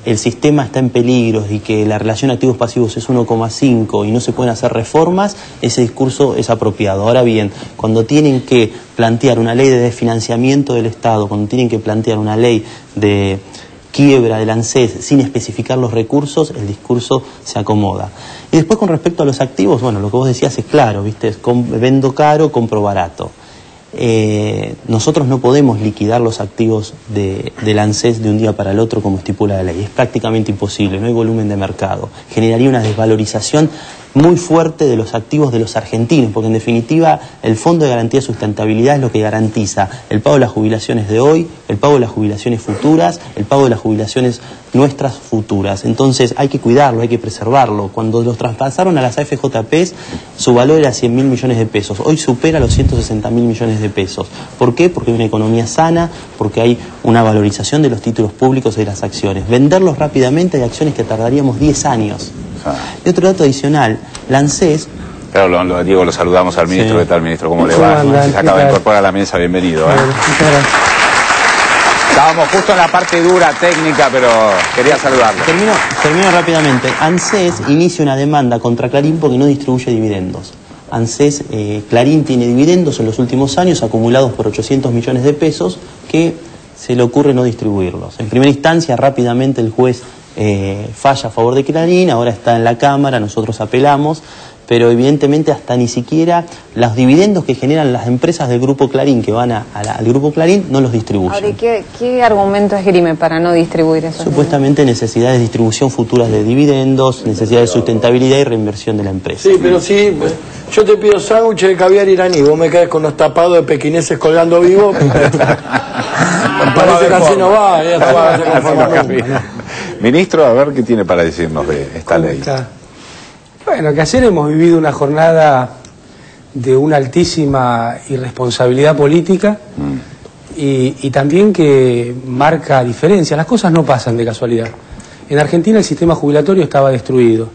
el sistema está en peligro y que la relación activos pasivos es 1,5 y no se pueden hacer reformas, ese discurso es apropiado. Ahora bien, cuando tienen que plantear una ley de desfinanciamiento del Estado, cuando tienen que plantear una ley de quiebra del ANSES sin especificar los recursos, el discurso se acomoda. Y después con respecto a los activos, bueno, lo que vos decías es claro, ¿viste? Vendo caro, compro barato. Nosotros no podemos liquidar los activos del ANSES de un día para el otro como estipula la ley. Es prácticamente imposible, no hay volumen de mercado. Generaría una desvalorización muy fuerte de los activos de los argentinos, porque en definitiva el Fondo de Garantía de Sustentabilidad es lo que garantiza el pago de las jubilaciones de hoy, el pago de las jubilaciones futuras, el pago de las jubilaciones nuestras futuras. Entonces hay que cuidarlo, hay que preservarlo. Cuando los traspasaron a las AFJPs, su valor era 100.000 millones de pesos. Hoy supera los 160.000 millones de pesos. ¿Por qué? Porque hay una economía sana, porque hay una valorización de los títulos públicos y de las acciones. Venderlos rápidamente hay acciones que tardaríamos 10 años. Y otro dato adicional, la ANSES... Claro, Diego, lo saludamos al ministro. Sí. ¿Qué tal, ministro? ¿Cómo le va? Se acaba de incorporar a la mesa, bienvenido. Estábamos justo en la parte dura, técnica, pero quería saludarlo. Termino rápidamente. ANSES inicia una demanda contra Clarín porque no distribuye dividendos. ANSES, Clarín tiene dividendos en los últimos años acumulados por 800 millones de pesos que se le ocurre no distribuirlos. En primera instancia, rápidamente el juez falla a favor de Clarín, ahora está en la Cámara, nosotros apelamos, pero evidentemente hasta ni siquiera los dividendos que generan las empresas del Grupo Clarín que van al Grupo Clarín no los distribuyen. Ahora, ¿qué argumento esgrime para no distribuir esos Supuestamente necesidades de distribución futuras de dividendos, necesidades de sustentabilidad y reinversión de la empresa. Sí, pero sí, yo te pido sándwich de caviar iraní, vos me caes con los tapados de pequineses colgando vivos. Parece que así no va, Ministro, a ver qué tiene para decirnos de esta ley. Bueno, que ayer hemos vivido una jornada de una altísima irresponsabilidad política y también que marca diferencias. Las cosas no pasan de casualidad. En Argentina el sistema jubilatorio estaba destruido.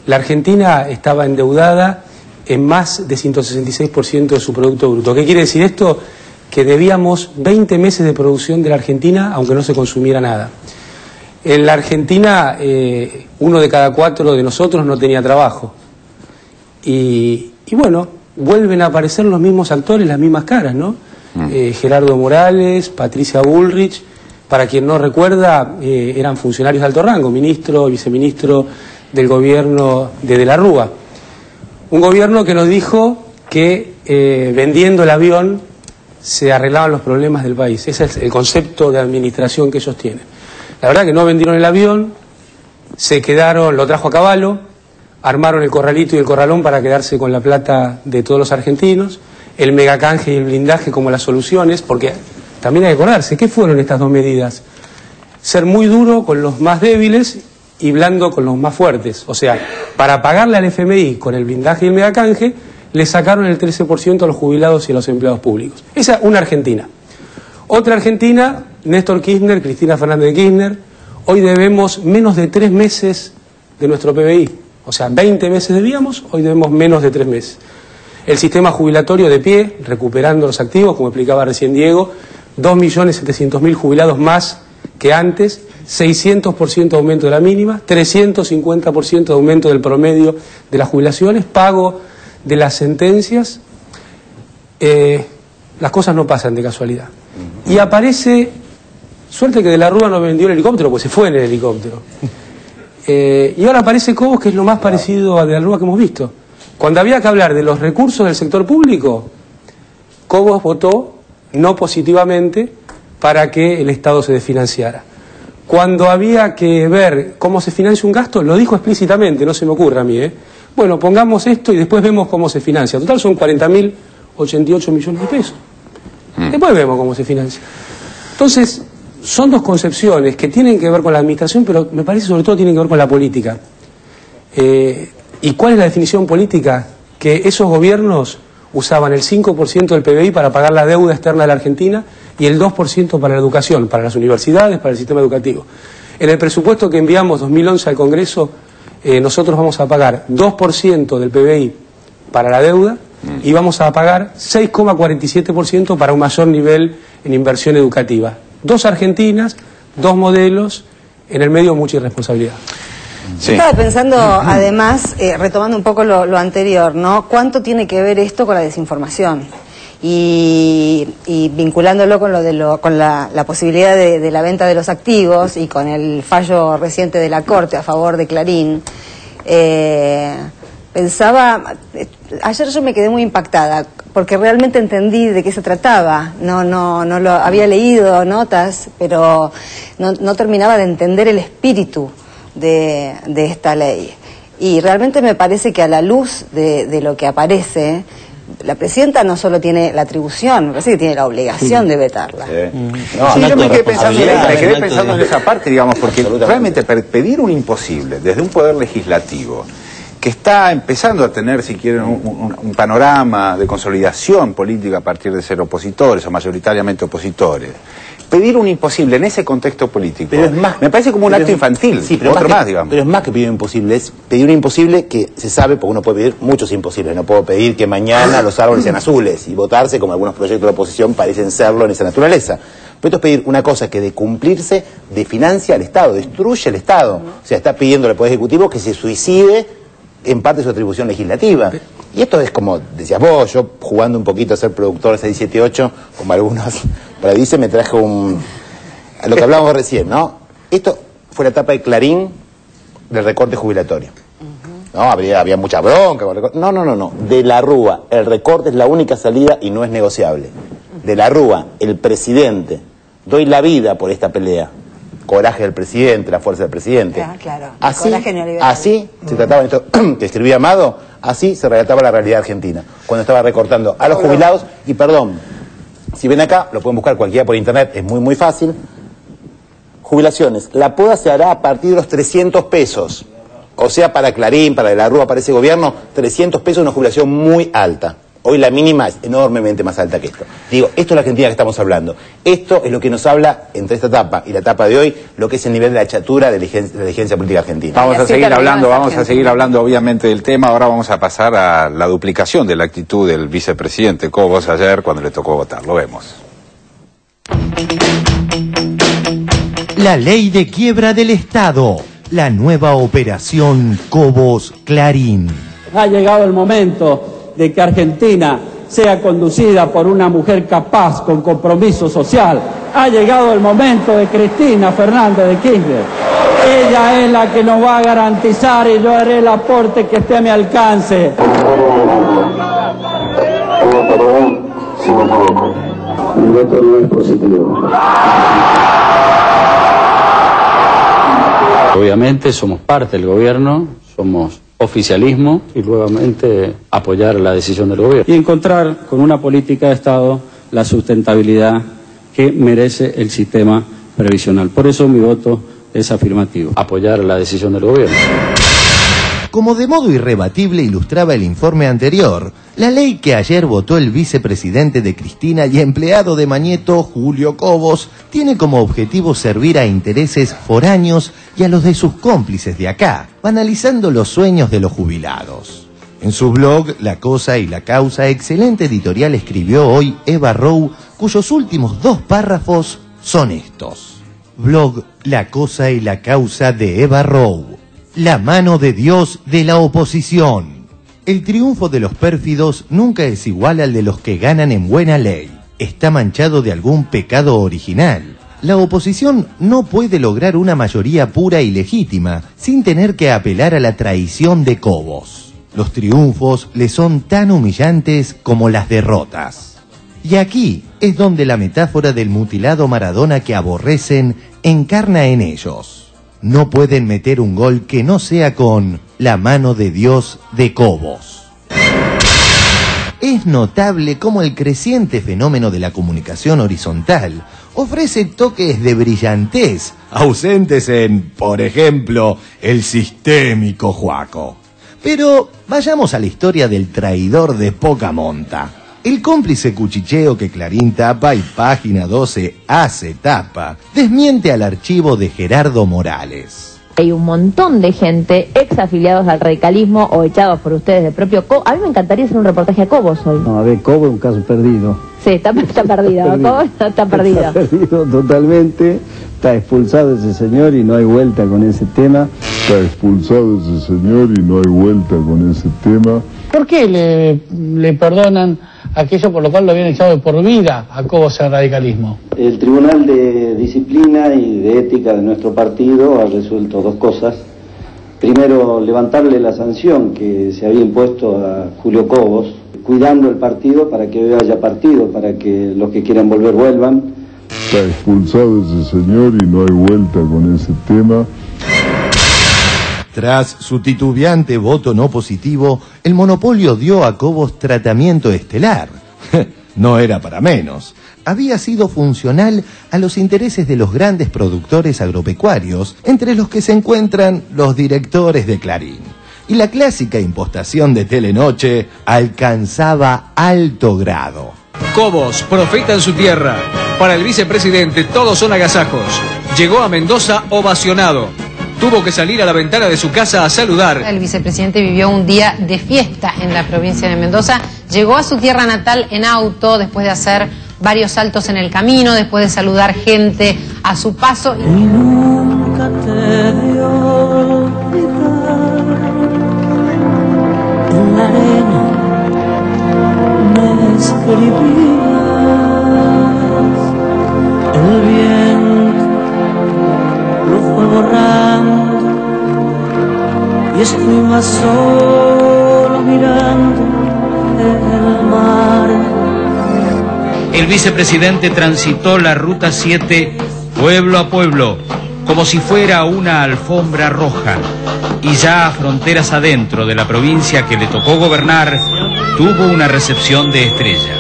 La Argentina estaba endeudada en más de 166% de su Producto Bruto. ¿Qué quiere decir esto? Que debíamos 20 meses de producción de la Argentina aunque no se consumiera nada. En la Argentina 1 de cada 4 de nosotros no tenía trabajo. Y bueno, vuelven a aparecer los mismos actores, las mismas caras, ¿no? Gerardo Morales, Patricia Bullrich, para quien no recuerda, eran funcionarios de alto rango, ministro y viceministro del gobierno de la Rúa. Un gobierno que nos dijo que vendiendo el avión se arreglaban los problemas del país. Ese es el concepto de administración que ellos tienen. La verdad que no vendieron el avión, se quedaron, lo trajo a caballo, armaron el corralito y el corralón para quedarse con la plata de todos los argentinos, el megacanje y el blindaje como las soluciones, porque también hay que acordarse, ¿qué fueron estas dos medidas? Ser muy duro con los más débiles y blando con los más fuertes. O sea, para pagarle al FMI con el blindaje y el megacanje, le sacaron el 13% a los jubilados y a los empleados públicos. Esa es una Argentina. Otra Argentina, Néstor Kirchner, Cristina Fernández de Kirchner, hoy debemos menos de 3 meses de nuestro PBI. O sea, 20 meses debíamos, hoy debemos menos de 3 meses. El sistema jubilatorio de pie, recuperando los activos, como explicaba recién Diego, 2.700.000 jubilados más que antes, 600% de aumento de la mínima, 350% de aumento del promedio de las jubilaciones, pago de las sentencias. Las cosas no pasan de casualidad. Y aparece, suerte que De la Rúa no vendió el helicóptero, pues se fue en el helicóptero. Y ahora aparece Cobos, que es lo más parecido a De la Rúa que hemos visto. Cuando había que hablar de los recursos del sector público, Cobos votó no positivamente para que el Estado se desfinanciara. Cuando había que ver cómo se financia un gasto, lo dijo explícitamente, no se me ocurre a mí, Bueno, pongamos esto y después vemos cómo se financia. Total son 40.088 millones de pesos. Después vemos cómo se financia. Entonces, son dos concepciones que tienen que ver con la administración, pero me parece sobre todo tienen que ver con la política. ¿Y cuál es la definición política? Que esos gobiernos usaban el 5% del PBI para pagar la deuda externa de la Argentina y el 2% para la educación, para las universidades, para el sistema educativo. En el presupuesto que enviamos 2011 al Congreso, nosotros vamos a pagar 2% del PBI para la deuda y vamos a pagar 6,47% para un mayor nivel en inversión educativa. 2 Argentinas, 2 modelos, en el medio mucha irresponsabilidad. Sí. Estaba pensando, además, retomando un poco lo anterior, ¿no? ¿Cuánto tiene que ver esto con la desinformación? Y vinculándolo con la posibilidad de la venta de los activos y con el fallo reciente de la Corte a favor de Clarín, pensaba, ayer yo me quedé muy impactada porque realmente entendí de qué se trataba. No lo había leído notas, pero no terminaba de entender el espíritu de esta ley. Y realmente me parece que a la luz de lo que aparece, la presidenta no solo tiene la atribución, me parece que tiene la obligación de vetarla. Yo me quedé pensando en esa parte, digamos, porque realmente pedir un imposible desde un poder legislativo que está empezando a tener, si quieren, un panorama de consolidación política a partir de ser opositores o mayoritariamente opositores. Pedir un imposible en ese contexto político, pero es más, me parece como un acto infantil, sí, pero otro más, digamos. Pero es más que pedir un imposible, es pedir un imposible que se sabe, porque uno puede pedir muchos imposibles. No puedo pedir que mañana los árboles sean azules y votarse como algunos proyectos de la oposición parecen serlo en esa naturaleza. Pero esto es pedir una cosa que de cumplirse desfinancia al Estado, destruye el Estado. O sea, está pidiendo al Poder Ejecutivo que se suicide en parte de su atribución legislativa. Y esto es como, decías vos, yo jugando un poquito a ser productor 678, como algunos para dice, me trajo a lo que hablábamos recién, ¿no? Esto fue la etapa de Clarín del recorte jubilatorio. ¿No? Había mucha bronca con el recorte. No. De la Rúa, el recorte es la única salida y no es negociable. De la Rúa, el presidente, doy la vida por esta pelea. Coraje del presidente, la fuerza del presidente. Claro. Así se trataba esto que escribía Amado, así se relataba la realidad argentina. Cuando estaba recortando a los jubilados, y perdón, si ven acá, lo pueden buscar cualquiera por internet, es muy fácil. Jubilaciones, la poda se hará a partir de los 300 pesos. O sea, para Clarín, para De la Rúa, para ese gobierno, 300 pesos es una jubilación muy alta. Hoy la mínima es enormemente más alta que esto. Digo, esto es la Argentina que estamos hablando. Esto es lo que nos habla, entre esta etapa y la etapa de hoy, lo que es el nivel de la chatura de la dirigencia política argentina. Vamos a seguir hablando obviamente del tema. Ahora vamos a pasar a la duplicación de la actitud del vicepresidente Cobos ayer cuando le tocó votar. Lo vemos. La ley de quiebra del Estado. La nueva operación Cobos Clarín. Ha llegado el momento de que Argentina sea conducida por una mujer capaz, con compromiso social. Ha llegado el momento de Cristina Fernández de Kirchner. Ella es la que nos va a garantizar y yo haré el aporte que esté a mi alcance. El voto no es positivo. Obviamente somos parte del gobierno, somos oficialismo y nuevamente apoyar la decisión del gobierno y encontrar con una política de Estado la sustentabilidad que merece el sistema previsional. Por eso mi voto es afirmativo, apoyar la decisión del gobierno. Como de modo irrebatible ilustraba el informe anterior, la ley que ayer votó el vicepresidente de Cristina y empleado de Mañeto, Julio Cobos, tiene como objetivo servir a intereses foráneos y a los de sus cómplices de acá, banalizando los sueños de los jubilados. En su blog, La Cosa y la Causa, excelente editorial escribió hoy Eva Rowe, cuyos últimos 2 párrafos son estos. Blog La Cosa y la Causa de Eva Rowe. La mano de Dios de la oposición. El triunfo de los pérfidos nunca es igual al de los que ganan en buena ley. Está manchado de algún pecado original. La oposición no puede lograr una mayoría pura y legítima sin tener que apelar a la traición de Cobos. Los triunfos le son tan humillantes como las derrotas. Y aquí es donde la metáfora del mutilado Maradona que aborrecen encarna en ellos. No pueden meter un gol que no sea con la mano de Dios de Cobos. Es notable cómo el creciente fenómeno de la comunicación horizontal ofrece toques de brillantez ausentes en, por ejemplo, el sistémico Juaco. Pero vayamos a la historia del traidor de poca monta. El cómplice cuchicheo que Clarín tapa y Página 12 hace tapa, desmiente al archivo de Gerardo Morales. Hay un montón de gente, ex afiliados al radicalismo o echados por ustedes del propio Cobos. A mí me encantaría hacer un reportaje a Cobos hoy. No, a ver, Cobos es un caso perdido. Sí, está perdido. Cobos está perdido. Está perdido totalmente. Está expulsado ese señor y no hay vuelta con ese tema. Está expulsado ese señor y no hay vuelta con ese tema. ¿Por qué le perdonan aquello por lo cual lo habían echado de por vida a Cobos en el radicalismo? El Tribunal de Disciplina y de Ética de nuestro partido ha resuelto 2 cosas. Primero, levantarle la sanción que se había impuesto a Julio Cobos, cuidando el partido para que hoy haya partido, para que los que quieran volver vuelvan. Está expulsado ese señor y no hay vuelta con ese tema. Tras su titubeante voto no positivo, el monopolio dio a Cobos tratamiento estelar. No era para menos. Había sido funcional a los intereses de los grandes productores agropecuarios, entre los que se encuentran los directores de Clarín. Y la clásica impostación de Telenoche alcanzaba alto grado. Cobos, profeta en su tierra. Para el vicepresidente todos son agasajos. Llegó a Mendoza ovacionado. Tuvo que salir a la ventana de su casa a saludar. El vicepresidente vivió un día de fiesta en la provincia de Mendoza. Llegó a su tierra natal en auto después de hacer varios saltos en el camino, después de saludar gente a su paso. Y nunca te dio olvidar. En la arena me escribías. El viento lo fue borrando y estoy más solo mirando el mar. El vicepresidente transitó la Ruta 7 pueblo a pueblo, como si fuera una alfombra roja. Y ya a fronteras adentro de la provincia que le tocó gobernar, tuvo una recepción de estrella.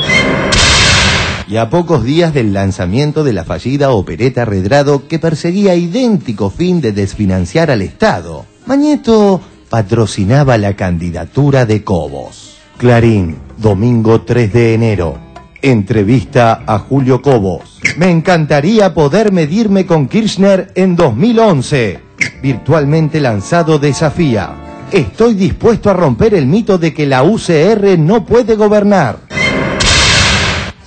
Y a pocos días del lanzamiento de la fallida opereta Redrado, que perseguía idéntico fin de desfinanciar al Estado, Mañeto patrocinaba la candidatura de Cobos. Clarín, domingo 3 de enero. Entrevista a Julio Cobos. Me encantaría poder medirme con Kirchner en 2011. Virtualmente lanzado desafía. Estoy dispuesto a romper el mito de que la UCR no puede gobernar.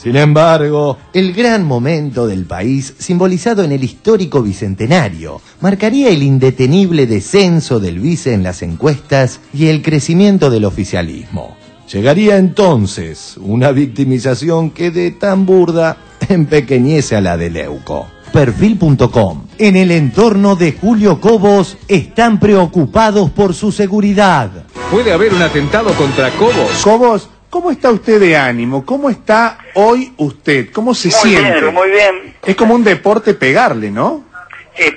Sin embargo, el gran momento del país, simbolizado en el histórico bicentenario, marcaría el indetenible descenso del vice en las encuestas y el crecimiento del oficialismo. Llegaría entonces una victimización que de tan burda empequeñece a la de Leuco. Perfil.com. En el entorno de Julio Cobos están preocupados por su seguridad. ¿Puede haber un atentado contra Cobos? Cobos, ¿cómo está usted de ánimo? ¿Cómo está hoy usted? ¿Cómo se siente? Muy bien, muy bien. Es como un deporte pegarle, ¿no?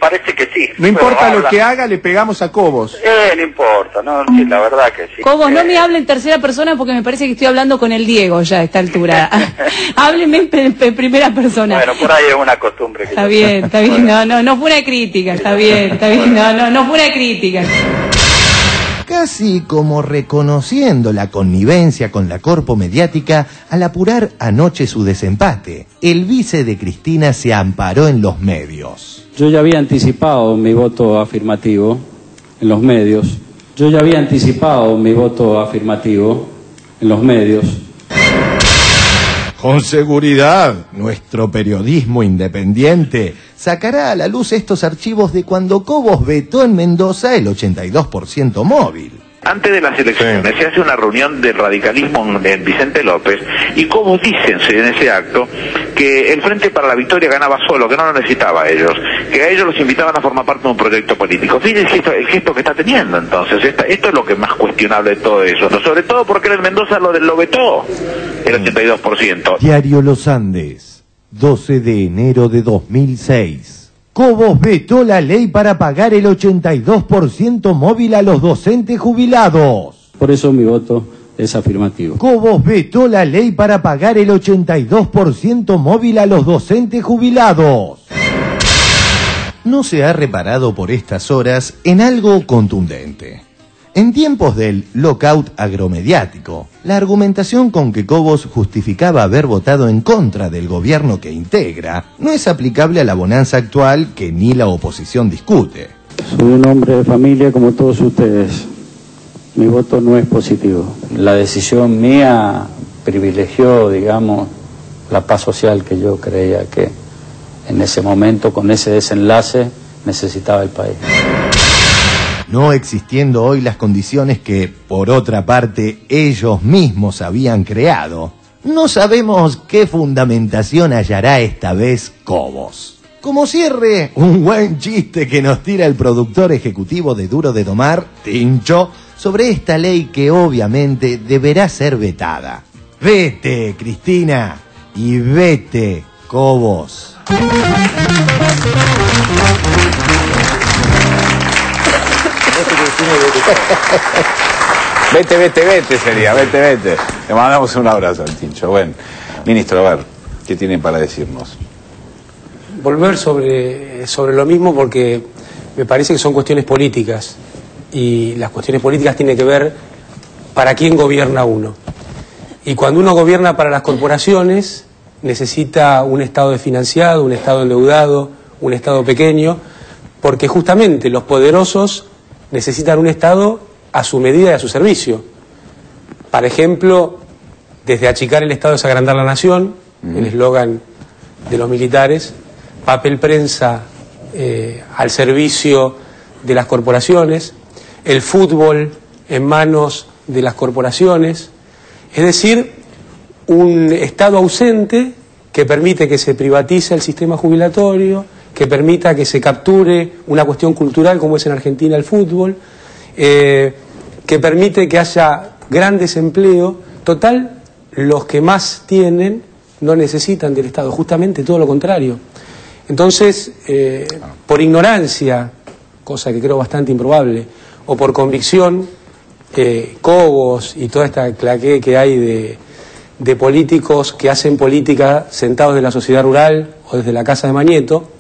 Parece que sí. No importa lo que haga, le pegamos a Cobos. No importa, no, sí, la verdad que sí. Cobos, no me hable en tercera persona porque me parece que estoy hablando con el Diego ya a esta altura. Hábleme en primera persona. Bueno, por ahí es una costumbre. Que está bien, no fue una crítica, está bien, no fue una crítica. Casi como reconociendo la connivencia con la corpo mediática al apurar anoche su desempate, el vice de Cristina se amparó en los medios. Yo ya había anticipado mi voto afirmativo en los medios. Con seguridad, nuestro periodismo independiente sacará a la luz estos archivos de cuando Cobos vetó en Mendoza el 82% móvil. Antes de las elecciones se hace una reunión del radicalismo en Vicente López y Cobos dicen en ese acto que el Frente para la Victoria ganaba solo, que no lo necesitaba a ellos, que a ellos los invitaban a formar parte de un proyecto político. Fíjense el gesto que está teniendo entonces. Esto es lo que es más cuestionable de todo eso, ¿no? Sobre todo porque en Mendoza lo vetó el 82%. Diario Los Andes, 12 de enero de 2006. Cobos vetó la ley para pagar el 82% móvil a los docentes jubilados. Por eso mi voto es afirmativo. Cobos vetó la ley para pagar el 82% móvil a los docentes jubilados. No se ha reparado por estas horas en algo contundente. En tiempos del lockout agromediático, la argumentación con que Cobos justificaba haber votado en contra del gobierno que integra no es aplicable a la bonanza actual que ni la oposición discute. Soy un hombre de familia como todos ustedes. Mi voto no es positivo. La decisión mía privilegió, digamos, la paz social que yo creía que en ese momento, con ese desenlace, necesitaba el país. No existiendo hoy las condiciones que, por otra parte, ellos mismos habían creado, no sabemos qué fundamentación hallará esta vez Cobos. Como cierre, un buen chiste que nos tira el productor ejecutivo de Duro de Domar, Tincho, sobre esta ley que obviamente deberá ser vetada. Vete, Cristina, y vete, Cobos. Vete sería, vete. Le mandamos un abrazo al Tincho. Bueno, ministro, a ver, ¿qué tienen para decirnos? Volver sobre lo mismo porque me parece que son cuestiones políticas y las cuestiones políticas tienen que ver para quién gobierna uno. Y cuando uno gobierna para las corporaciones necesita un Estado desfinanciado, un Estado endeudado, un Estado pequeño, porque justamente los poderosos necesitan un Estado a su medida y a su servicio. Por ejemplo, desde achicar el Estado es agrandar la nación, el eslogan de los militares, papel prensa al servicio de las corporaciones, el fútbol en manos de las corporaciones, es decir, un Estado ausente que permite que se privatice el sistema jubilatorio, que permita que se capture una cuestión cultural como es en Argentina el fútbol, que permite que haya gran desempleo. Total, los que más tienen no necesitan del Estado, justamente todo lo contrario. Entonces, por ignorancia, cosa que creo bastante improbable, o por convicción, Cobos y toda esta claqué que hay de políticos que hacen política sentados de la sociedad rural o desde la casa de Mañeto,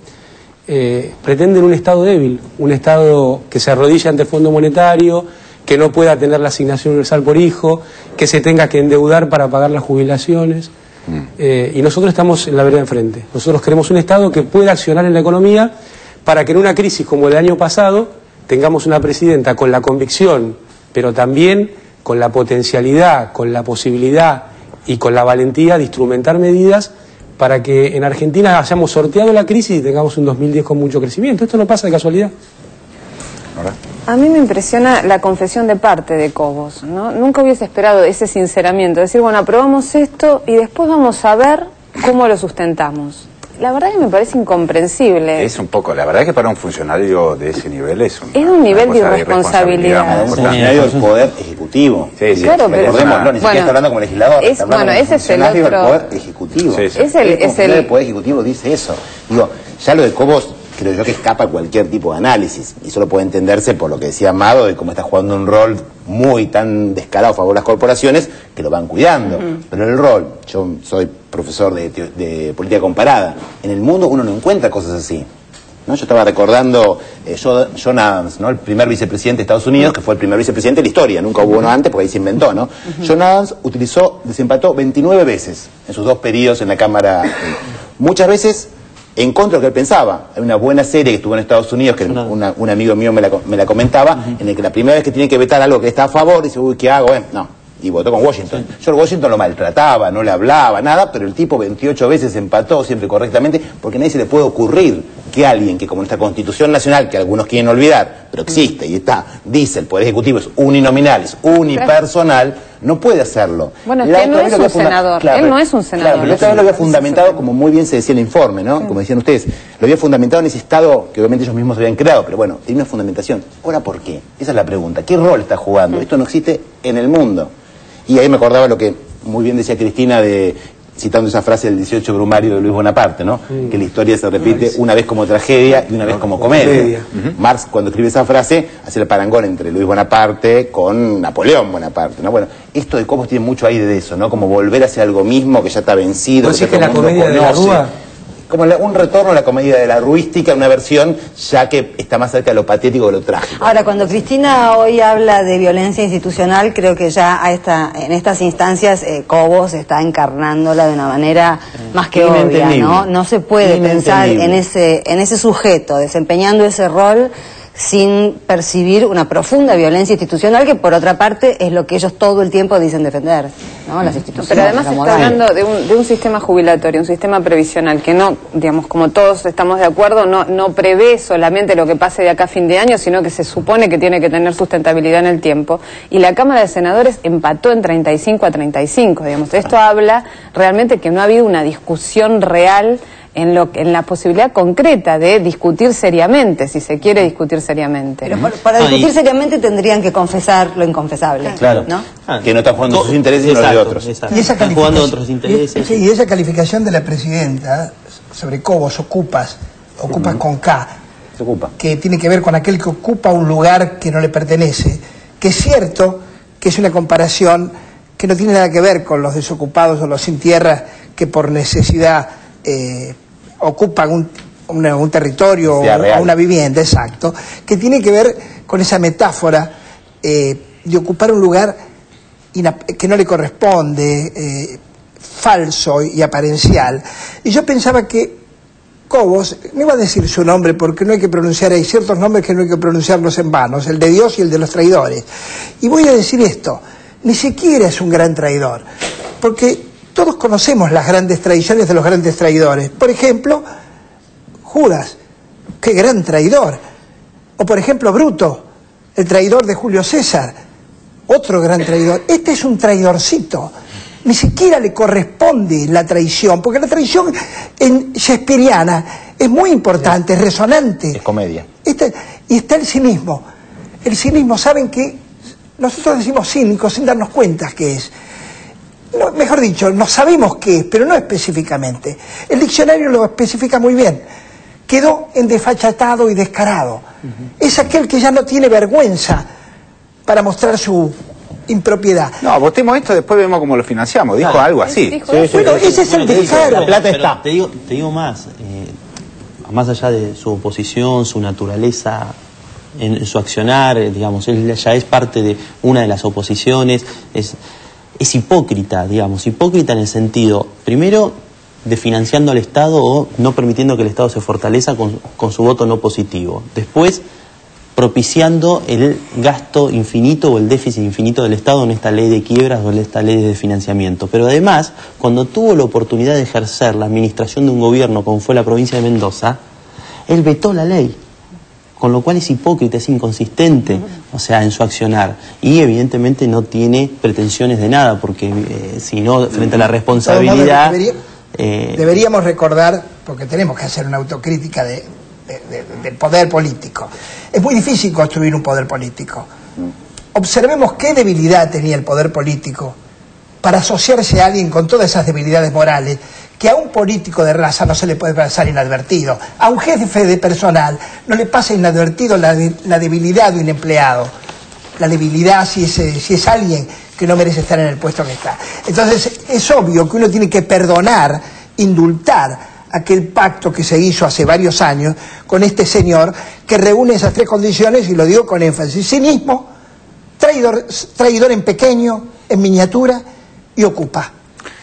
pretenden un Estado débil, un Estado que se arrodilla ante el Fondo Monetario, que no pueda tener la asignación universal por hijo, que se tenga que endeudar para pagar las jubilaciones. Y nosotros estamos en la vereda enfrente. Nosotros queremos un Estado que pueda accionar en la economía para que en una crisis como el del año pasado tengamos una presidenta con la convicción, pero también con la potencialidad, con la posibilidad y con la valentía de instrumentar medidas para que en Argentina hayamos sorteado la crisis y tengamos un 2010 con mucho crecimiento. Esto no pasa de casualidad. A mí me impresiona la confesión de parte de Cobos, ¿no? Nunca hubiese esperado ese sinceramiento, decir, bueno, aprobamos esto y después vamos a ver cómo lo sustentamos. La verdad que me parece incomprensible. Es un poco, la verdad es que para un funcionario de ese nivel es un nivel de irresponsabilidad. Un funcionario del Poder Ejecutivo. Sí, claro, pero recordémoslo, ni siquiera está hablando como legislador. Bueno, ese es el otro. Del Poder Ejecutivo. Sí, sí. El Poder Ejecutivo dice eso. Digo, ya lo de Cobos creo yo que escapa a cualquier tipo de análisis, y solo puede entenderse por lo que decía Amado, de cómo está jugando un rol muy tan descarado a favor de las corporaciones que lo van cuidando. Pero el rol, yo soy profesor de política comparada, en el mundo uno no encuentra cosas así, ¿no? Yo estaba recordando John Adams, ¿no? El primer vicepresidente de Estados Unidos, que fue el primer vicepresidente de la historia, nunca hubo uno antes porque ahí se inventó, ¿no? John Adams desempató 29 veces en sus 2 periodos en la Cámara, muchas veces en contra de lo que él pensaba. Hay una buena serie que estuvo en Estados Unidos, que un amigo mío me la comentaba, en el que la primera vez que tiene que vetar algo que está a favor, dice, uy, ¿qué hago? No. Y votó con Washington. George Washington lo maltrataba, no le hablaba, nada, pero el tipo 28 veces empató siempre correctamente, porque a nadie se le puede ocurrir que alguien que, como nuestra Constitución Nacional, que algunos quieren olvidar, pero existe y está, dice el Poder Ejecutivo es uninominal, es unipersonal, no puede hacerlo. Bueno, es que él no es un senador, él no es un senador. Claro, pero esta vez lo había fundamentado, como muy bien se decía en el informe, ¿no? Como decían ustedes, lo había fundamentado en ese Estado que obviamente ellos mismos habían creado, pero bueno, tiene una fundamentación. Ahora, ¿por qué? Esa es la pregunta. ¿Qué rol está jugando? Esto no existe en el mundo. Y ahí me acordaba lo que muy bien decía Cristina, citando esa frase del 18 Brumario de Luis Bonaparte, ¿no? Que la historia se repite una vez como tragedia y una vez como comedia. Marx, cuando escribe esa frase, hace el parangón entre Luis Bonaparte con Napoleón Bonaparte, ¿no? Bueno, esto de Cobos tiene mucho aire de eso, ¿no? Como volver hacia algo mismo que ya está vencido. ¿Vos decís que la comedia de la Rúa? Como un retorno a la comedia de la ruística, una versión ya que está más cerca de lo patético que de lo trágico. Ahora, cuando Cristina hoy habla de violencia institucional, creo que ya en estas instancias Cobos está encarnándola de una manera más que obvia, ¿no? No se puede pensar en ese sujeto desempeñando ese rol sin percibir una profunda violencia institucional, que por otra parte es lo que ellos todo el tiempo dicen defender, ¿no? Las instituciones. Pero además está hablando de un sistema jubilatorio, un sistema previsional que no, digamos, como todos estamos de acuerdo, no prevé solamente lo que pase de acá a fin de año, sino que se supone que tiene que tener sustentabilidad en el tiempo. Y la Cámara de Senadores empató en 35-35, digamos. Esto habla realmente que no ha habido una discusión real en la posibilidad concreta de discutir seriamente, si se quiere discutir seriamente. Pero para discutir seriamente tendrían que confesar lo inconfesable. Claro, ¿no? Que no están jugando sus intereses sino los de otros. Y están jugando otros intereses. Y esa calificación de la presidenta sobre Cobos, ocupas con K, que tiene que ver con aquel que ocupa un lugar que no le pertenece, que es cierto que es una comparación que no tiene nada que ver con los desocupados o los sin tierra que por necesidad ocupan un territorio o una vivienda, exacto, que tiene que ver con esa metáfora de ocupar un lugar que no le corresponde, falso y aparencial. Y yo pensaba que Cobos, no iba a decir su nombre porque no hay que pronunciar, hay ciertos nombres que no hay que pronunciarlos en vano, el de Dios y el de los traidores. Y voy a decir esto, ni siquiera es un gran traidor, porque todos conocemos las grandes traiciones de los grandes traidores. Por ejemplo, Judas, qué gran traidor. O por ejemplo, Bruto, el traidor de Julio César, otro gran traidor. Este es un traidorcito. Ni siquiera le corresponde la traición, porque la traición en shakespeariana es muy importante, es resonante. Es comedia. Y está el cinismo. El cinismo, ¿saben qué? Nosotros decimos cínico sin darnos cuenta qué es. No, mejor dicho, no sabemos qué es, pero no específicamente. El diccionario lo especifica muy bien. Quedó en desfachatado y descarado. Es aquel que ya no tiene vergüenza para mostrar su impropiedad. No, votemos esto, después vemos cómo lo financiamos. Dijo algo así. Bueno, ese es el descaro. La plata está. Te digo más. más allá de su oposición, su naturaleza en su accionar, digamos, él ya es parte de una de las oposiciones, es hipócrita, digamos, hipócrita en el sentido, primero, de financiando al Estado o no permitiendo que el Estado se fortalezca con su voto no positivo. Después, propiciando el gasto infinito o el déficit infinito del Estado en esta ley de quiebras o en esta ley de financiamiento. Pero además, cuando tuvo la oportunidad de ejercer la administración de un gobierno como fue la provincia de Mendoza, él vetó la ley, con lo cual es hipócrita, es inconsistente, o sea, en su accionar. Y evidentemente no tiene pretensiones de nada, porque si no, frente a la responsabilidad... Deberíamos recordar, porque tenemos que hacer una autocrítica del poder político. Es muy difícil construir un poder político. Observemos qué debilidad tenía el poder político para asociarse a alguien con todas esas debilidades morales, que a un político de raza no se le puede pasar inadvertido. A un jefe de personal no le pasa inadvertido la debilidad de un empleado. La debilidad si es alguien que no merece estar en el puesto que está. Entonces es obvio que uno tiene que perdonar, indultar aquel pacto que se hizo hace varios años con este señor que reúne esas tres condiciones, y lo digo con énfasis: cinismo, traidor en pequeño, en miniatura, y ocupa.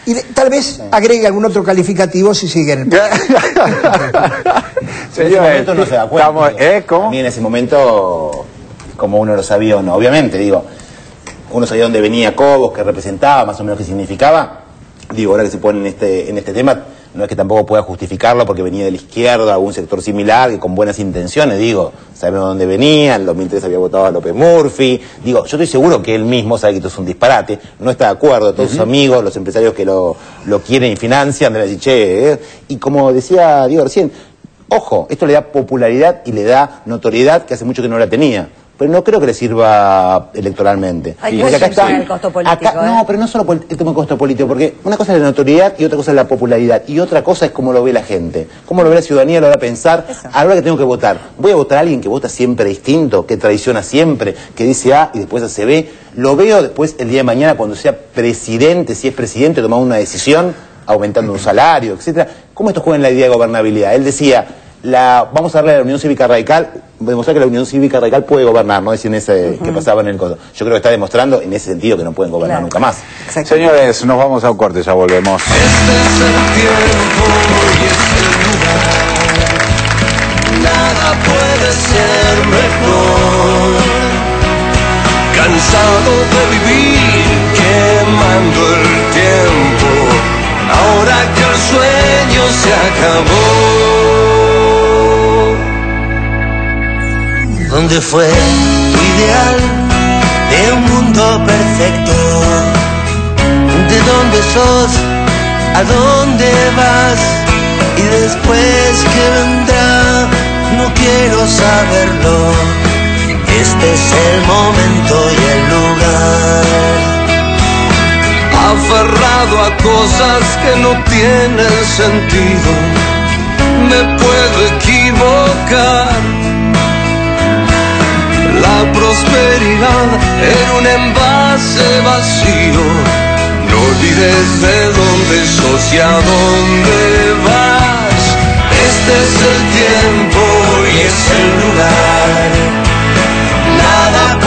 Y tal vez agregue algún otro calificativo si sigue en el en ese momento no se da cuenta. ¿Cómo? Ni en ese momento, como uno lo sabía o no. Obviamente, digo, uno sabía dónde venía Cobos, qué representaba, más o menos qué significaba. Digo, ahora que se pone en este tema, no es que tampoco pueda justificarlo porque venía de la izquierda, algún sector similar, que con buenas intenciones, digo, sabemos dónde venía, en el 2003 había votado a López Murphy, digo, yo estoy seguro que él mismo sabe que esto es un disparate, no está de acuerdo, todos sus amigos, los empresarios que lo quieren y financian, de decir, che, y como decía Diego recién, ojo, esto le da popularidad y le da notoriedad que hace mucho que no la tenía. Pero no creo que le sirva electoralmente. Hay que está el costo político. No, pero no solo por el tema del costo político, porque una cosa es la notoriedad y otra cosa es la popularidad. Y otra cosa es cómo lo ve la gente, cómo lo ve la ciudadanía a la hora de pensar, a la hora que tengo que votar. ¿Voy a votar a alguien que vota siempre distinto, que traiciona siempre, que dice A y después hace B? ¿Lo veo después el día de mañana cuando sea presidente, si es presidente, tomar una decisión, aumentando un salario, etcétera? ¿Cómo esto juega en la idea de gobernabilidad? Él decía... vamos a darle a la Unión Cívica Radical, demostrar que la Unión Cívica Radical puede gobernar, no decir en ese que pasaba en el codo. Yo creo que está demostrando en ese sentido que no pueden gobernar nunca más. Señores, nos vamos a un corte, ya volvemos. Este es el tiempo y es el lugar. Nada puede ser mejor. Cansado de vivir quemando el tiempo, ahora que el sueño se acabó. ¿Dónde fue tu ideal de un mundo perfecto? ¿De dónde sos? ¿A dónde vas? Y después ¿qué vendrá? No quiero saberlo. Este es el momento y el lugar. Aferrado a cosas que no tienen sentido, me puedo equivocar. La prosperidad en un envase vacío. No olvides de dónde sos y a dónde vas.